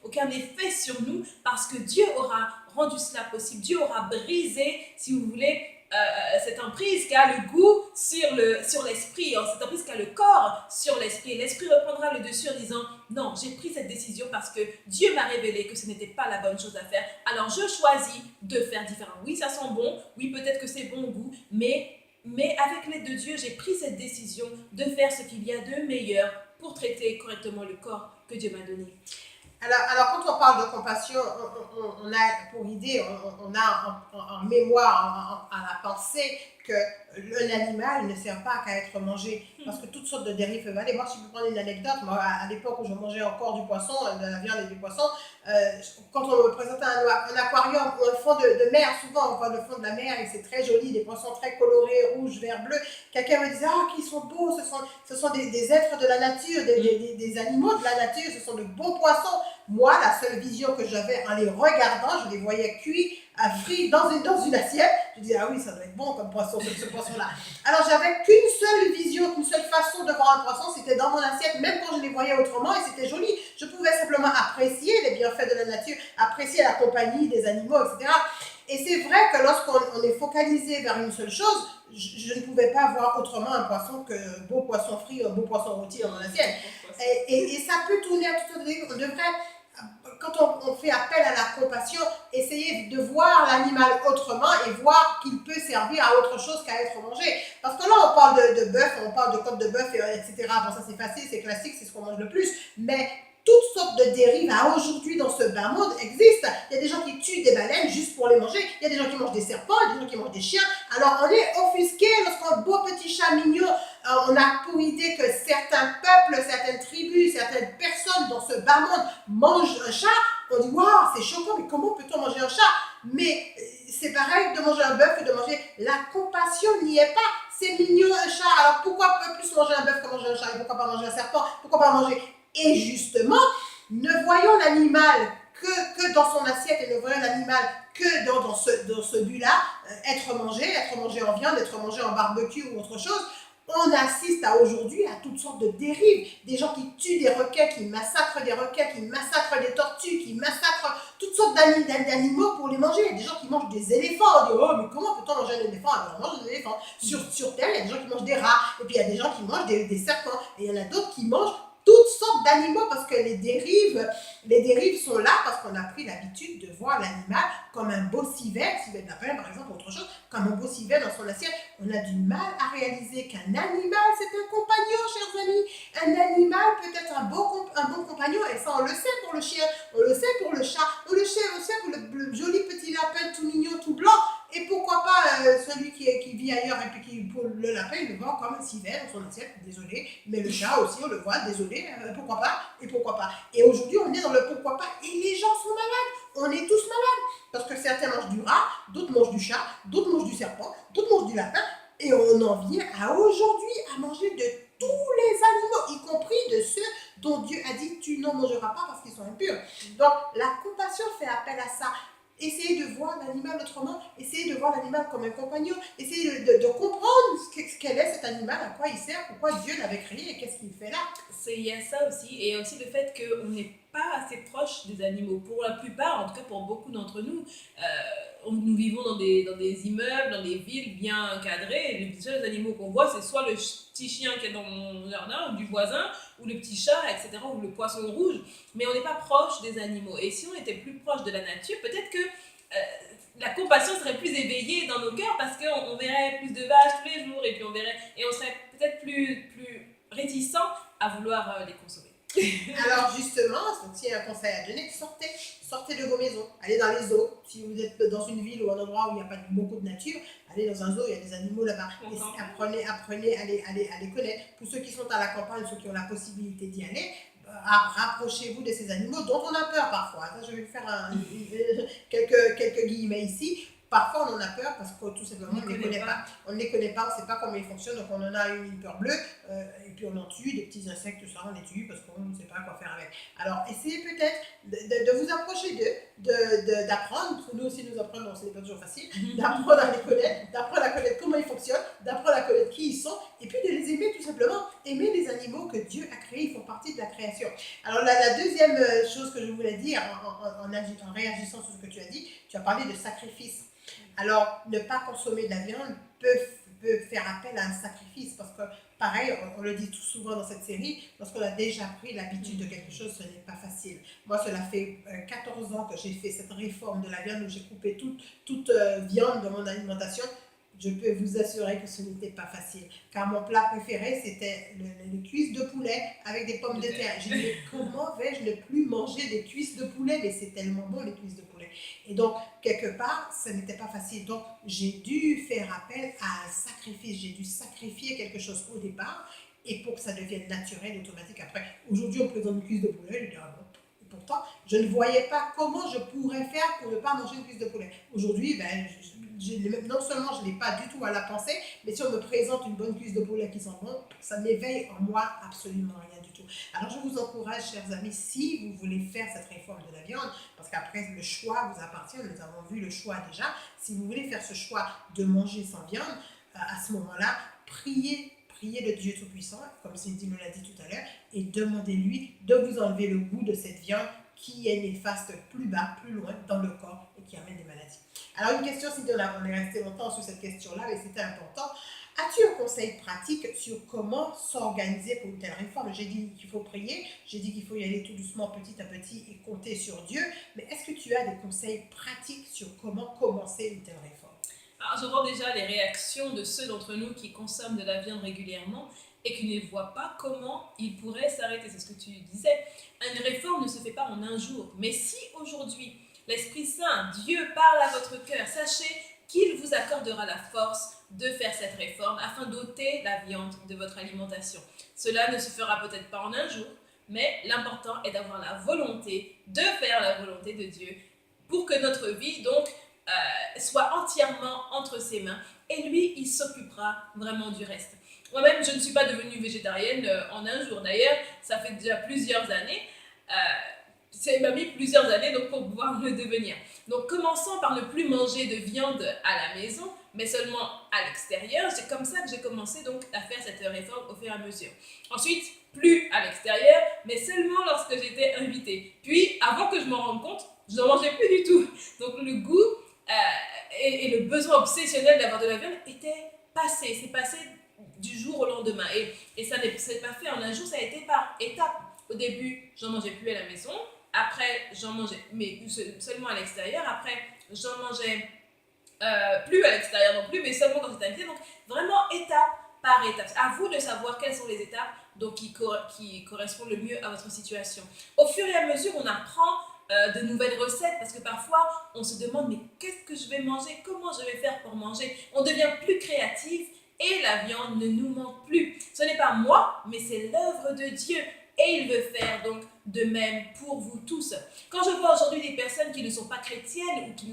aucun effet sur nous parce que Dieu aura rendu cela possible. Dieu aura brisé, si vous voulez, cette emprise qui a le goût sur l'esprit, cette emprise qui a le corps sur l'esprit. L'esprit reprendra le dessus en disant non, j'ai pris cette décision parce que Dieu m'a révélé que ce n'était pas la bonne chose à faire. Alors je choisis de faire différent. Oui, ça sent bon, oui, peut-être que c'est bon au goût, mais avec l'aide de Dieu, j'ai pris cette décision de faire ce qu'il y a de meilleur pour traiter correctement le corps que Dieu m'a donné. Alors, quand on parle de compassion, on a pour idée, on a en mémoire, à la pensée, que l'animal ne sert pas qu'à être mangé, parce que toutes sortes de dérives peuvent aller. Moi, si je peux prendre une anecdote, moi, à l'époque où je mangeais encore du poisson, de la viande et du poisson, quand on me présentait un aquarium ou un fond de mer, souvent on voit le fond de la mer et c'est très joli, des poissons très colorés, rouges, verts, bleus, quelqu'un me disait « Ah, qu'ils sont beaux, ce sont des êtres de la nature, des animaux de la nature, ce sont de beaux poissons. » Moi, la seule vision que j'avais en les regardant, je les voyais cuits, frits dans une assiette. Je disais, ah oui, ça doit être bon comme poisson, ce poisson-là. Alors, j'avais qu'une seule vision, qu'une seule façon de voir un poisson, c'était dans mon assiette, même quand je les voyais autrement, et c'était joli. Je pouvais simplement apprécier les bienfaits de la nature, apprécier la compagnie des animaux, etc. Et c'est vrai que lorsqu'on est focalisé vers une seule chose, je ne pouvais pas voir autrement un poisson que beau poisson frit, un beau poisson rôti dans mon assiette. Et ça peut tourner à tout autre niveau. On devrait, quand on fait appel à la compassion, essayer de voir l'animal autrement et voir qu'il peut servir à autre chose qu'à être mangé. Parce que là, on parle de bœuf, on parle de côte de bœuf, etc. Bon, ça c'est facile, c'est classique, c'est ce qu'on mange le plus. Mais toutes sortes de dérives à aujourd'hui dans ce bas monde existent. Il y a des gens qui tuent des baleines juste pour les manger. Il y a des gens qui mangent des serpents, il y a des gens qui mangent des chiens. Alors on est offusqué lorsqu'un beau petit chat mignon, on a pour idée que certains peuples, certaines tribus, certaines personnes dans ce bas monde mangent un chat. On dit waouh, c'est choquant, mais comment peut-on manger un chat? Mais c'est pareil de manger un bœuf et de manger. La compassion n'y est pas. C'est mignon un chat. Alors pourquoi plus manger un bœuf que manger un chat? Et pourquoi pas manger un serpent? Pourquoi pas manger? Et justement, ne voyons l'animal que dans son assiette et ne voyons l'animal que dans ce but-là, être mangé en viande, être mangé en barbecue ou autre chose. On assiste aujourd'hui à toutes sortes de dérives, des gens qui tuent des requins, qui massacrent des requins, qui massacrent des tortues, qui massacrent toutes sortes d'animaux pour les manger. Il y a des gens qui mangent des éléphants. On dit, oh, mais comment peut-on manger un éléphant? Alors, on mange des éléphants. Sur Terre, il y a des gens qui mangent des rats, et puis il y a des gens qui mangent des serpents, et il y en a d'autres qui mangent toutes sortes d'animaux parce que les dérives sont là parce qu'on a pris l'habitude de voir l'animal comme un beau civet de lapin par exemple, autre chose, comme un beau civet dans son assiette. On a du mal à réaliser qu'un animal c'est un compagnon, chers amis. Un animal peut être un bon compagnon, et ça on le sait pour le chien, on le sait pour le chat, on le sait pour le joli petit lapin tout mignon, tout blanc. Et pourquoi pas celui qui vit ailleurs et puis pour le lapin, il le voit comme un civet dans son assiette, désolé. Mais le chat aussi, on le voit, désolé, pourquoi pas et pourquoi pas. Et aujourd'hui, on est dans le pourquoi pas et les gens sont malades. On est tous malades. Parce que certains mangent du rat, d'autres mangent du chat, d'autres mangent du serpent, d'autres mangent du lapin. Et on en vient à aujourd'hui à manger de tous les animaux, y compris de ceux dont Dieu a dit tu n'en mangeras pas parce qu'ils sont impurs. Donc la compassion fait appel à ça. Essayez de voir l'animal autrement, essayez de voir l'animal comme un compagnon, essayez de comprendre quel est cet animal, à quoi il sert, pourquoi Dieu l'avait créé et qu'est-ce qu'il fait là. Il y a ça aussi, et aussi le fait qu'on n'est pas assez proche des animaux. Pour la plupart, en tout cas pour beaucoup d'entre nous, nous vivons dans des immeubles, dans des villes bien encadrées, et les seuls animaux qu'on voit, c'est soit le petit chien qui est dans mon jardin, ou du voisin, ou le petit chat, etc., ou le poisson rouge, mais on n'est pas proche des animaux. Et si on était plus proche de la nature, peut-être que la compassion serait plus éveillée dans nos cœurs, parce qu'on verrait plus de vaches tous les jours, et on serait peut-être plus réticent à vouloir les consommer. Alors justement, c'est un conseil à donner, sortez de vos maisons, allez dans les zoos. Si vous êtes dans une ville ou un endroit où il n'y a pas beaucoup de nature, allez dans un zoo, il y a des animaux là-bas. Apprenez à les connaître. Pour ceux qui sont à la campagne, ceux qui ont la possibilité d'y aller, rapprochez-vous de ces animaux dont on a peur parfois. Ça, je vais faire quelques guillemets ici. Parfois, on en a peur parce que tout simplement, on ne les connaît pas. On ne les connaît pas, on ne sait pas comment ils fonctionnent. Donc, on en a une peur bleue et puis on en tue, des petits insectes, tout ça, on les tue parce qu'on ne sait pas quoi faire avec. Alors, essayez peut-être de vous approcher d'eux, d'apprendre. Nous aussi, nous apprenons, ce n'est pas toujours facile. D'apprendre à les connaître, d'apprendre à connaître comment ils fonctionnent, d'apprendre à connaître qui ils sont et puis de les aimer tout simplement. Aimer les animaux que Dieu a créés, ils font partie de la création. Alors, la deuxième chose que je voulais dire en réagissant sur ce que tu as dit, tu as parlé de sacrifice. Alors, ne pas consommer de la viande peut faire appel à un sacrifice parce que, pareil, on le dit tout souvent dans cette série, lorsqu'on a déjà pris l'habitude de quelque chose, ce n'est pas facile. Moi, cela fait 14 ans que j'ai fait cette réforme de la viande où j'ai coupé toute viande de mon alimentation. Je peux vous assurer que ce n'était pas facile. Car mon plat préféré, c'était les cuisses de poulet avec des pommes de terre. J'ai dit, comment vais-je ne plus manger des cuisses de poulet? Mais c'est tellement bon, les cuisses de poulet. Et donc, quelque part, ce n'était pas facile. Donc, j'ai dû faire appel à un sacrifice. J'ai dû sacrifier quelque chose au départ et pour que ça devienne naturel, automatique après. Aujourd'hui, on présente une cuisse de poulet. Je dis, ah bon. Et pourtant, je ne voyais pas comment je pourrais faire pour ne pas manger une cuisse de poulet. Aujourd'hui, non seulement je ne l'ai pas du tout à la pensée, mais si on me présente une bonne cuisse de poulet qui sent bon, ça m'éveille en moi absolument rien du tout. Alors je vous encourage, chers amis, si vous voulez faire cette réforme de la viande, parce qu'après le choix vous appartient, nous avons vu le choix déjà, si vous voulez faire ce choix de manger sans viande, à ce moment-là, priez le Dieu Tout-Puissant, comme Cindy nous l'a dit tout à l'heure, et demandez-lui de vous enlever le goût de cette viande qui est néfaste plus bas, plus loin dans le corps et qui amène des maladies. Alors une question, Cindy, on est resté longtemps sur cette question-là, mais c'était important. As-tu un conseil pratique sur comment s'organiser pour une telle réforme? J'ai dit qu'il faut prier, j'ai dit qu'il faut y aller tout doucement, petit à petit et compter sur Dieu, mais est-ce que tu as des conseils pratiques sur comment commencer une telle réforme? Alors, je vois déjà les réactions de ceux d'entre nous qui consomment de la viande régulièrement et qui ne voient pas comment ils pourraient s'arrêter. C'est ce que tu disais. Une réforme ne se fait pas en un jour. Mais si aujourd'hui, l'Esprit Saint, Dieu parle à votre cœur, sachez qu'il vous accordera la force de faire cette réforme afin d'ôter la viande de votre alimentation. Cela ne se fera peut-être pas en un jour, mais l'important est d'avoir la volonté de faire la volonté de Dieu pour que notre vie, donc, soit entièrement entre ses mains et lui, il s'occupera vraiment du reste. Moi-même, je ne suis pas devenue végétarienne en un jour. D'ailleurs, ça fait déjà plusieurs années. Ça m'a mis plusieurs années donc, pour pouvoir le devenir. Donc, commençons par ne plus manger de viande à la maison mais seulement à l'extérieur. C'est comme ça que j'ai commencé donc à faire cette réforme au fur et à mesure. Ensuite, plus à l'extérieur, mais seulement lorsque j'étais invitée. Puis, avant que je m'en rende compte, je n'en mangeais plus du tout. Donc le goût et le besoin obsessionnel d'avoir de la viande était passé. C'est passé du jour au lendemain. Et ça n'est pas fait en un jour, ça a été par étapes. Au début, j'en mangeais plus à la maison. Après, j'en mangeais, mais seulement à l'extérieur. Après, j'en mangeais plus à l'extérieur non plus, mais seulement quand j'étais invitée. Donc, vraiment étape par étape. À vous de savoir quelles sont les étapes donc, qui correspondent le mieux à votre situation. Au fur et à mesure, on apprend de nouvelles recettes parce que parfois, on se demande mais qu'est-ce que je vais manger? Comment je vais faire pour manger? On devient plus créatif et la viande ne nous manque plus. Ce n'est pas moi, mais c'est l'œuvre de Dieu. Et il veut faire donc de même pour vous tous. Quand je vois aujourd'hui des personnes qui ne sont pas chrétiennes ou qui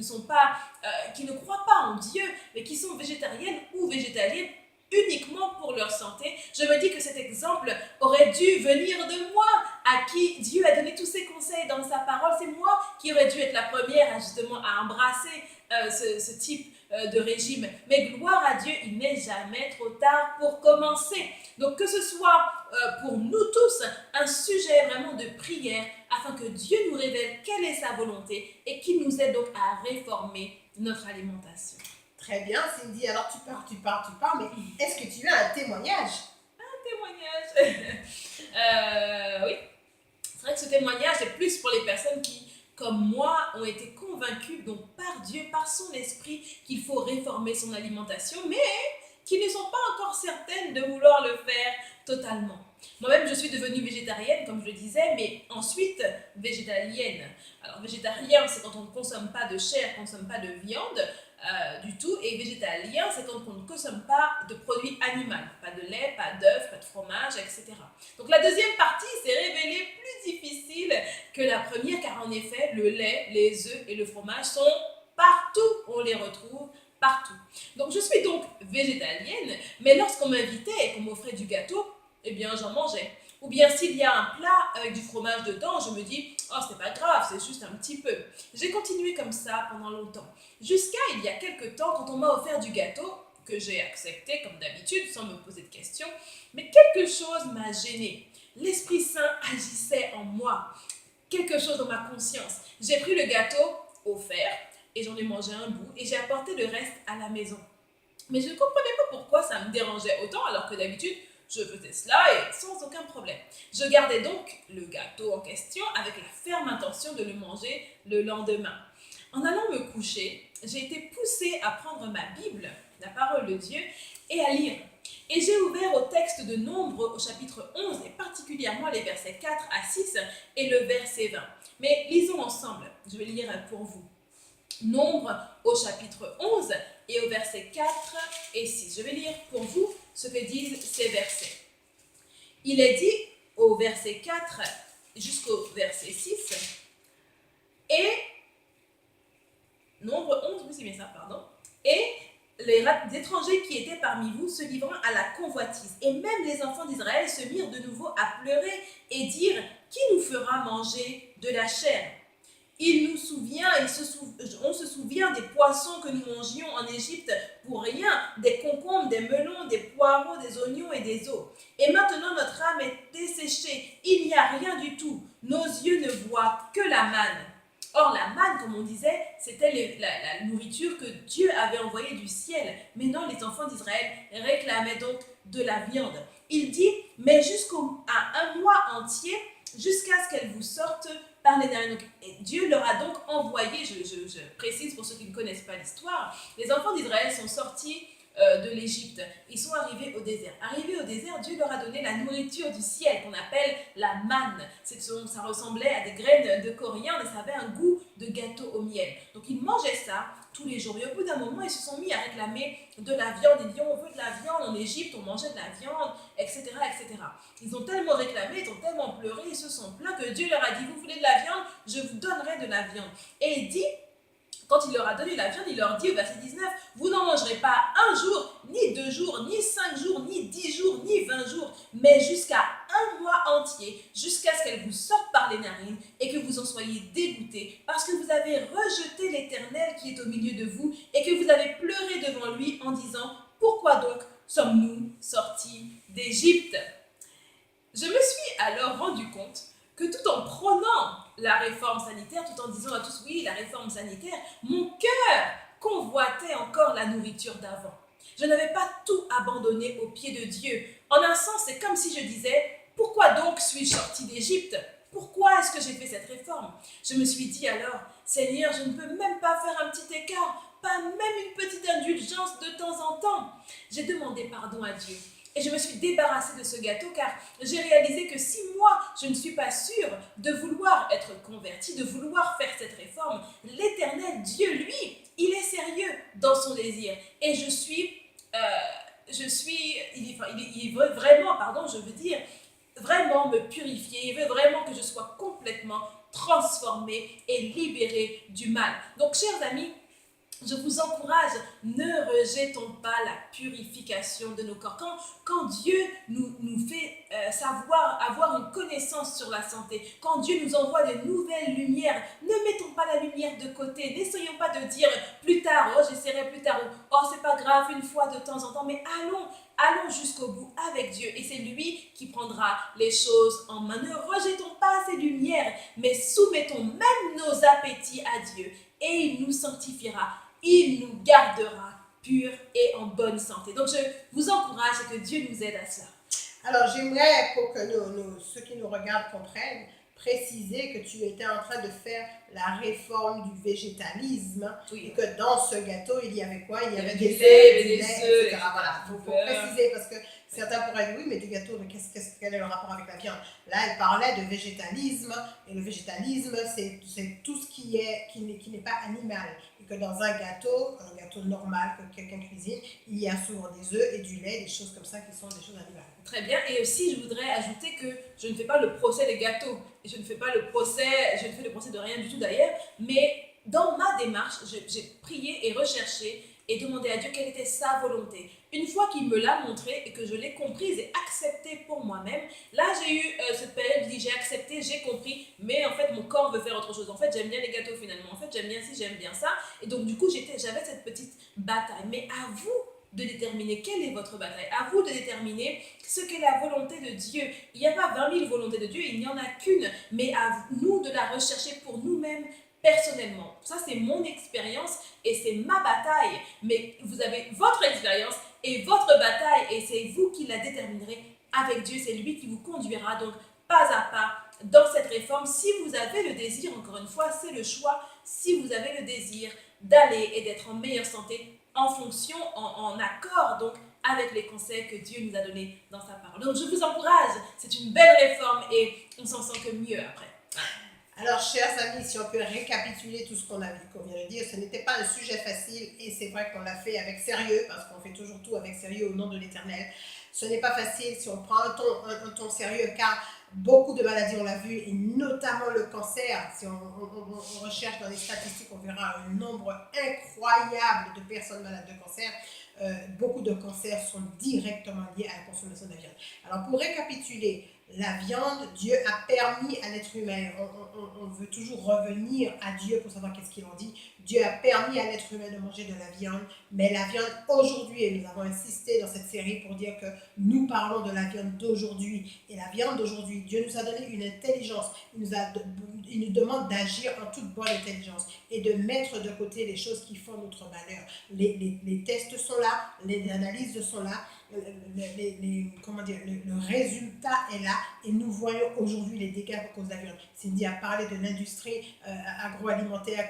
ne croient pas en Dieu, mais qui sont végétariennes ou végétaliennes uniquement pour leur santé, je me dis que cet exemple aurait dû venir de moi, à qui Dieu a donné tous ses conseils dans sa parole. C'est moi qui aurais dû être la première à embrasser ce type de régime. Mais gloire à Dieu, il n'est jamais trop tard pour commencer. Donc que ce soit pour nous tous un sujet vraiment de prière afin que Dieu nous révèle quelle est sa volonté et qu'il nous aide donc à réformer notre alimentation. Très bien, Cindy. Alors tu parles, mais est-ce que tu as un témoignage? Un témoignage Oui. C'est vrai que ce témoignage est plus pour les personnes qui, comme moi, ont été convaincues donc par Dieu, par son esprit, qu'il faut réformer son alimentation, mais qui ne sont pas encore certaines de vouloir le faire totalement. Moi-même, je suis devenue végétarienne, comme je le disais, mais ensuite végétalienne. Alors, végétarien, c'est quand on ne consomme pas de chair, on ne consomme pas de viande du tout, et végétalien, c'est quand on ne consomme pas de produits animaux, pas de lait, pas d'œufs, pas de fromage, etc. Donc, la deuxième partie s'est révélée plus difficile que la première, car en effet, le lait, les œufs et le fromage sont partout, on les retrouve partout. Donc je suis donc végétalienne, mais lorsqu'on m'invitait et qu'on m'offrait du gâteau, eh bien j'en mangeais. Ou bien s'il y a un plat avec du fromage dedans, je me dis « Oh, c'est pas grave, c'est juste un petit peu ». J'ai continué comme ça pendant longtemps. Jusqu'à il y a quelques temps, quand on m'a offert du gâteau, que j'ai accepté comme d'habitude, sans me poser de questions, mais quelque chose m'a gênée. L'Esprit Saint agissait en moi, quelque chose dans ma conscience. J'ai pris le gâteau offert, et j'en ai mangé un bout et j'ai apporté le reste à la maison. Mais je ne comprenais pas pourquoi ça me dérangeait autant alors que d'habitude, je faisais cela et sans aucun problème. Je gardais donc le gâteau en question avec la ferme intention de le manger le lendemain. En allant me coucher, j'ai été poussée à prendre ma Bible, la parole de Dieu, et à lire. Et j'ai ouvert au texte de Nombre au chapitre 11 et particulièrement les versets 4 à 6 et le verset 20. Mais lisons ensemble, je vais lire pour vous. Nombre au chapitre 11 et au verset 4 et 6. Je vais lire pour vous ce que disent ces versets. Il est dit au verset 4 jusqu'au verset 6 et Nombre 11, oui c'est bien ça, pardon. Et les étrangers qui étaient parmi vous se livrant à la convoitise. Et même les enfants d'Israël se mirent de nouveau à pleurer et dire « Qui nous fera manger de la chair ?» On se souvient des poissons que nous mangions en Égypte pour rien, des concombres, des melons, des poireaux, des oignons et des os. Et maintenant notre âme est desséchée, il n'y a rien du tout. Nos yeux ne voient que la manne. Or la manne, comme on disait, c'était la nourriture que Dieu avait envoyée du ciel. Mais non, les enfants d'Israël réclamaient donc de la viande. Il dit, mais jusqu'à un mois entier, jusqu'à ce qu'elle vous sorte par les narines. Dieu leur a donc envoyé, je précise pour ceux qui ne connaissent pas l'histoire, les enfants d'Israël sont sortis de l'Égypte. Ils sont arrivés au désert. Arrivés au désert, Dieu leur a donné la nourriture du ciel qu'on appelle la manne. Ça ressemblait à des graines de coriandre et ça avait un goût de gâteau au miel. Donc ils mangeaient ça tous les jours. Et au bout d'un moment, ils se sont mis à réclamer de la viande. Ils disaient, on veut de la viande. En Égypte, on mangeait de la viande, etc., etc. Ils ont tellement réclamé, ils ont tellement pleuré, ils se sont plaints que Dieu leur a dit, vous voulez de la viande, je vous donnerai de la viande. Et il dit, quand il leur a donné la viande, il leur dit au verset 19, vous n'en mangerez pas un jour, ni 2 jours, ni 5 jours, ni 10 jours, ni 20 jours, mais jusqu'à un mois entier, jusqu'à ce qu'elle vous sorte par les narines et que vous en soyez dégoûtés, parce que vous avez rejeté l'Éternel qui est au milieu de vous et que vous avez pleuré devant lui en disant « Pourquoi donc sommes-nous sortis d'Égypte ?» Je me suis alors rendu compte que tout en prônant la réforme sanitaire, tout en disant à tous oui, la réforme sanitaire, mon cœur convoitait encore la nourriture d'avant. Je n'avais pas tout abandonné aux pieds de Dieu. En un sens, c'est comme si je disais, pourquoi donc suis-je sorti d'Égypte ? Pourquoi est-ce que j'ai fait cette réforme ? Je me suis dit alors, Seigneur, je ne peux même pas faire un petit écart, pas même une petite indulgence de temps en temps. J'ai demandé pardon à Dieu. Et je me suis débarrassée de ce gâteau car j'ai réalisé que si moi, je ne suis pas sûre de vouloir être convertie, de vouloir faire cette réforme, l'Éternel, Dieu, lui, il est sérieux dans son désir. Et il veut vraiment, vraiment me purifier, il veut vraiment que je sois complètement transformée et libérée du mal. Donc, chers amis, je vous encourage, ne rejetons pas la purification de nos corps. Quand Dieu nous fait avoir une connaissance sur la santé, quand Dieu nous envoie de nouvelles lumières, ne mettons pas la lumière de côté. N'essayons pas de dire plus tard, oh j'essaierai plus tard, oh c'est pas grave, une fois de temps en temps, mais allons jusqu'au bout avec Dieu. Et c'est lui qui prendra les choses en main. Ne rejetons pas ces lumières, mais soumettons même nos appétits à Dieu et il nous sanctifiera. Il nous gardera purs et en bonne santé. Donc, je vous encourage et que Dieu nous aide à cela. Alors, j'aimerais, pour que ceux qui nous regardent comprennent, préciser que tu étais en train de faire la réforme du végétalisme, oui. Et que dans ce gâteau, il y avait quoi? Il y avait des œufs, des œufs, etc. Voilà, il faut préciser parce que certains pourraient dire oui, mais du gâteau, mais quel est le rapport avec la viande? Là, elle parlait de végétalisme, et le végétalisme, c'est tout ce qui n'est pas animal. Et que dans un gâteau normal que quelqu'un cuisine, il y a souvent des œufs et du lait, des choses comme ça qui sont des choses animales. Très bien, et aussi je voudrais ajouter que je ne fais pas le procès des gâteaux, et je ne fais le procès de rien du tout d'ailleurs, mais dans ma démarche, j'ai prié et recherché et demandé à Dieu quelle était sa volonté. Une fois qu'il me l'a montré et que je l'ai comprise et acceptée pour moi-même, là j'ai eu cette période où j'ai accepté, j'ai compris, mais en fait mon corps veut faire autre chose. En fait j'aime bien les gâteaux finalement, en fait j'aime bien ci, j'aime bien ça, et donc du coup j'avais cette petite bataille. Mais à vous de déterminer quelle est votre bataille, à vous de déterminer ce qu'est la volonté de Dieu. Il n'y a pas 20 000 volontés de Dieu, il n'y en a qu'une, mais à nous de la rechercher pour nous-mêmes personnellement. Ça c'est mon expérience et c'est ma bataille, mais vous avez votre expérience et votre bataille et c'est vous qui la déterminerez avec Dieu, c'est lui qui vous conduira donc pas à pas dans cette réforme. Si vous avez le désir, encore une fois, c'est le choix, si vous avez le désir d'aller et d'être en meilleure santé en fonction, en accord donc avec les conseils que Dieu nous a donnés dans sa parole. Donc je vous encourage, c'est une belle réforme et on s'en sent que mieux après. Alors, chers amis, si on peut récapituler tout ce qu'on vient de dire, ce n'était pas un sujet facile et c'est vrai qu'on l'a fait avec sérieux parce qu'on fait toujours tout avec sérieux au nom de l'Éternel. Ce n'est pas facile si on prend un ton sérieux car beaucoup de maladies, on l'a vu, et notamment le cancer. Si on recherche dans les statistiques, on verra un nombre incroyable de personnes malades de cancer. Beaucoup de cancers sont directement liés à la consommation de la viande. Alors, pour récapituler, la viande, Dieu a permis à l'être humain, on veut toujours revenir à Dieu pour savoir qu'est-ce qu'il en dit. Dieu a permis à l'être humain de manger de la viande, mais la viande aujourd'hui, et nous avons insisté dans cette série pour dire que nous parlons de la viande d'aujourd'hui. Et la viande d'aujourd'hui, Dieu nous a donné une intelligence, il nous demande d'agir en toute bonne intelligence et de mettre de côté les choses qui font notre malheur. Les tests sont là, les analyses sont là, le résultat est là et nous voyons aujourd'hui les dégâts à cause de la viande. Cindy a parlé de l'industrie agroalimentaire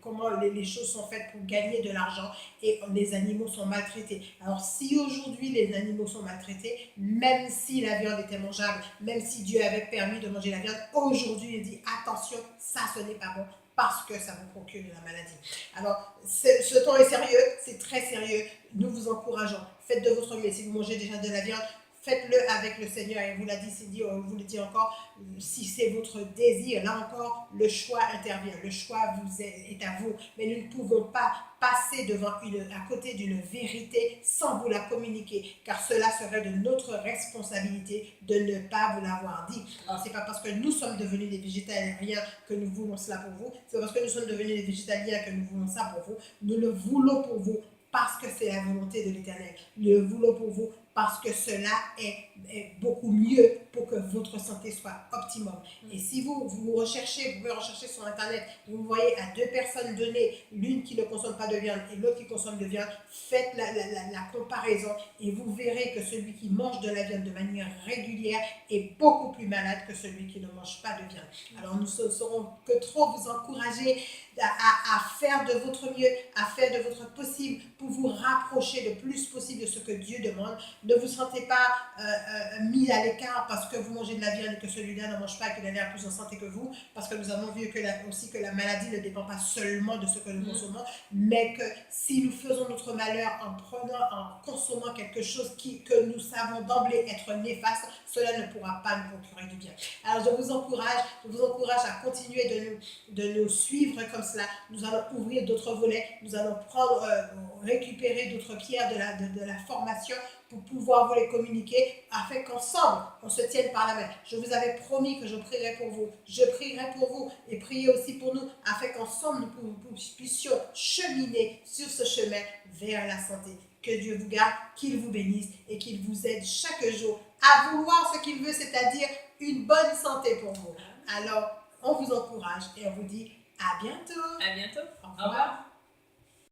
comment les choses sont faites pour gagner de l'argent et les animaux sont maltraités. Alors si aujourd'hui les animaux sont maltraités, même si la viande était mangeable, même si Dieu avait permis de manger la viande, aujourd'hui il dit attention, ça ce n'est pas bon parce que ça vous procure de la maladie. Alors ce ton est sérieux, c'est très sérieux, nous vous encourageons, faites de votre mieux. Si vous mangez déjà de la viande, faites-le avec le Seigneur. Et vous l'a dit, Cindy, on vous le dit encore, si c'est votre désir, là encore, le choix intervient. Le choix est à vous. Mais nous ne pouvons pas passer à côté d'une vérité sans vous la communiquer, car cela serait de notre responsabilité de ne pas vous l'avoir dit. Alors, c'est pas parce que nous sommes devenus des végétaliens que nous voulons cela pour vous. C'est parce que nous sommes devenus des végétaliens que nous voulons ça pour vous. Nous le voulons pour vous parce que c'est la volonté de l'Éternel. Nous le voulons pour vous parce que cela est beaucoup mieux pour que votre santé soit optimum. Et si vous recherchez, vous pouvez rechercher sur Internet, vous voyez à 2 personnes données, l'une qui ne consomme pas de viande et l'autre qui consomme de viande, faites la comparaison et vous verrez que celui qui mange de la viande de manière régulière est beaucoup plus malade que celui qui ne mange pas de viande. Alors nous ne saurons que trop vous encourager à faire de votre mieux, à faire de votre possible pour vous rapprocher le plus possible de ce que Dieu demande. Ne vous sentez pas mis à l'écart parce que vous mangez de la viande et que celui-là ne mange pas et qu'il a l'air plus en santé que vous, parce que nous avons vu aussi que la maladie ne dépend pas seulement de ce que nous consommons, mais que si nous faisons notre malheur en consommant quelque chose que nous savons d'emblée être néfaste, cela ne pourra pas nous procurer du bien. Alors je vous encourage à continuer de nous suivre comme cela. Nous allons ouvrir d'autres volets, nous allons récupérer d'autres pierres de la formation pour pouvoir vous les communiquer afin qu'ensemble, on se tienne par la main. Je vous avais promis que je prierai pour vous. Je prierai pour vous et priez aussi pour nous afin qu'ensemble, nous puissions cheminer sur ce chemin vers la santé. Que Dieu vous garde, qu'il vous bénisse et qu'il vous aide chaque jour à vouloir ce qu'il veut, c'est-à-dire une bonne santé pour vous. Alors, on vous encourage et on vous dit à bientôt. À bientôt. Au revoir.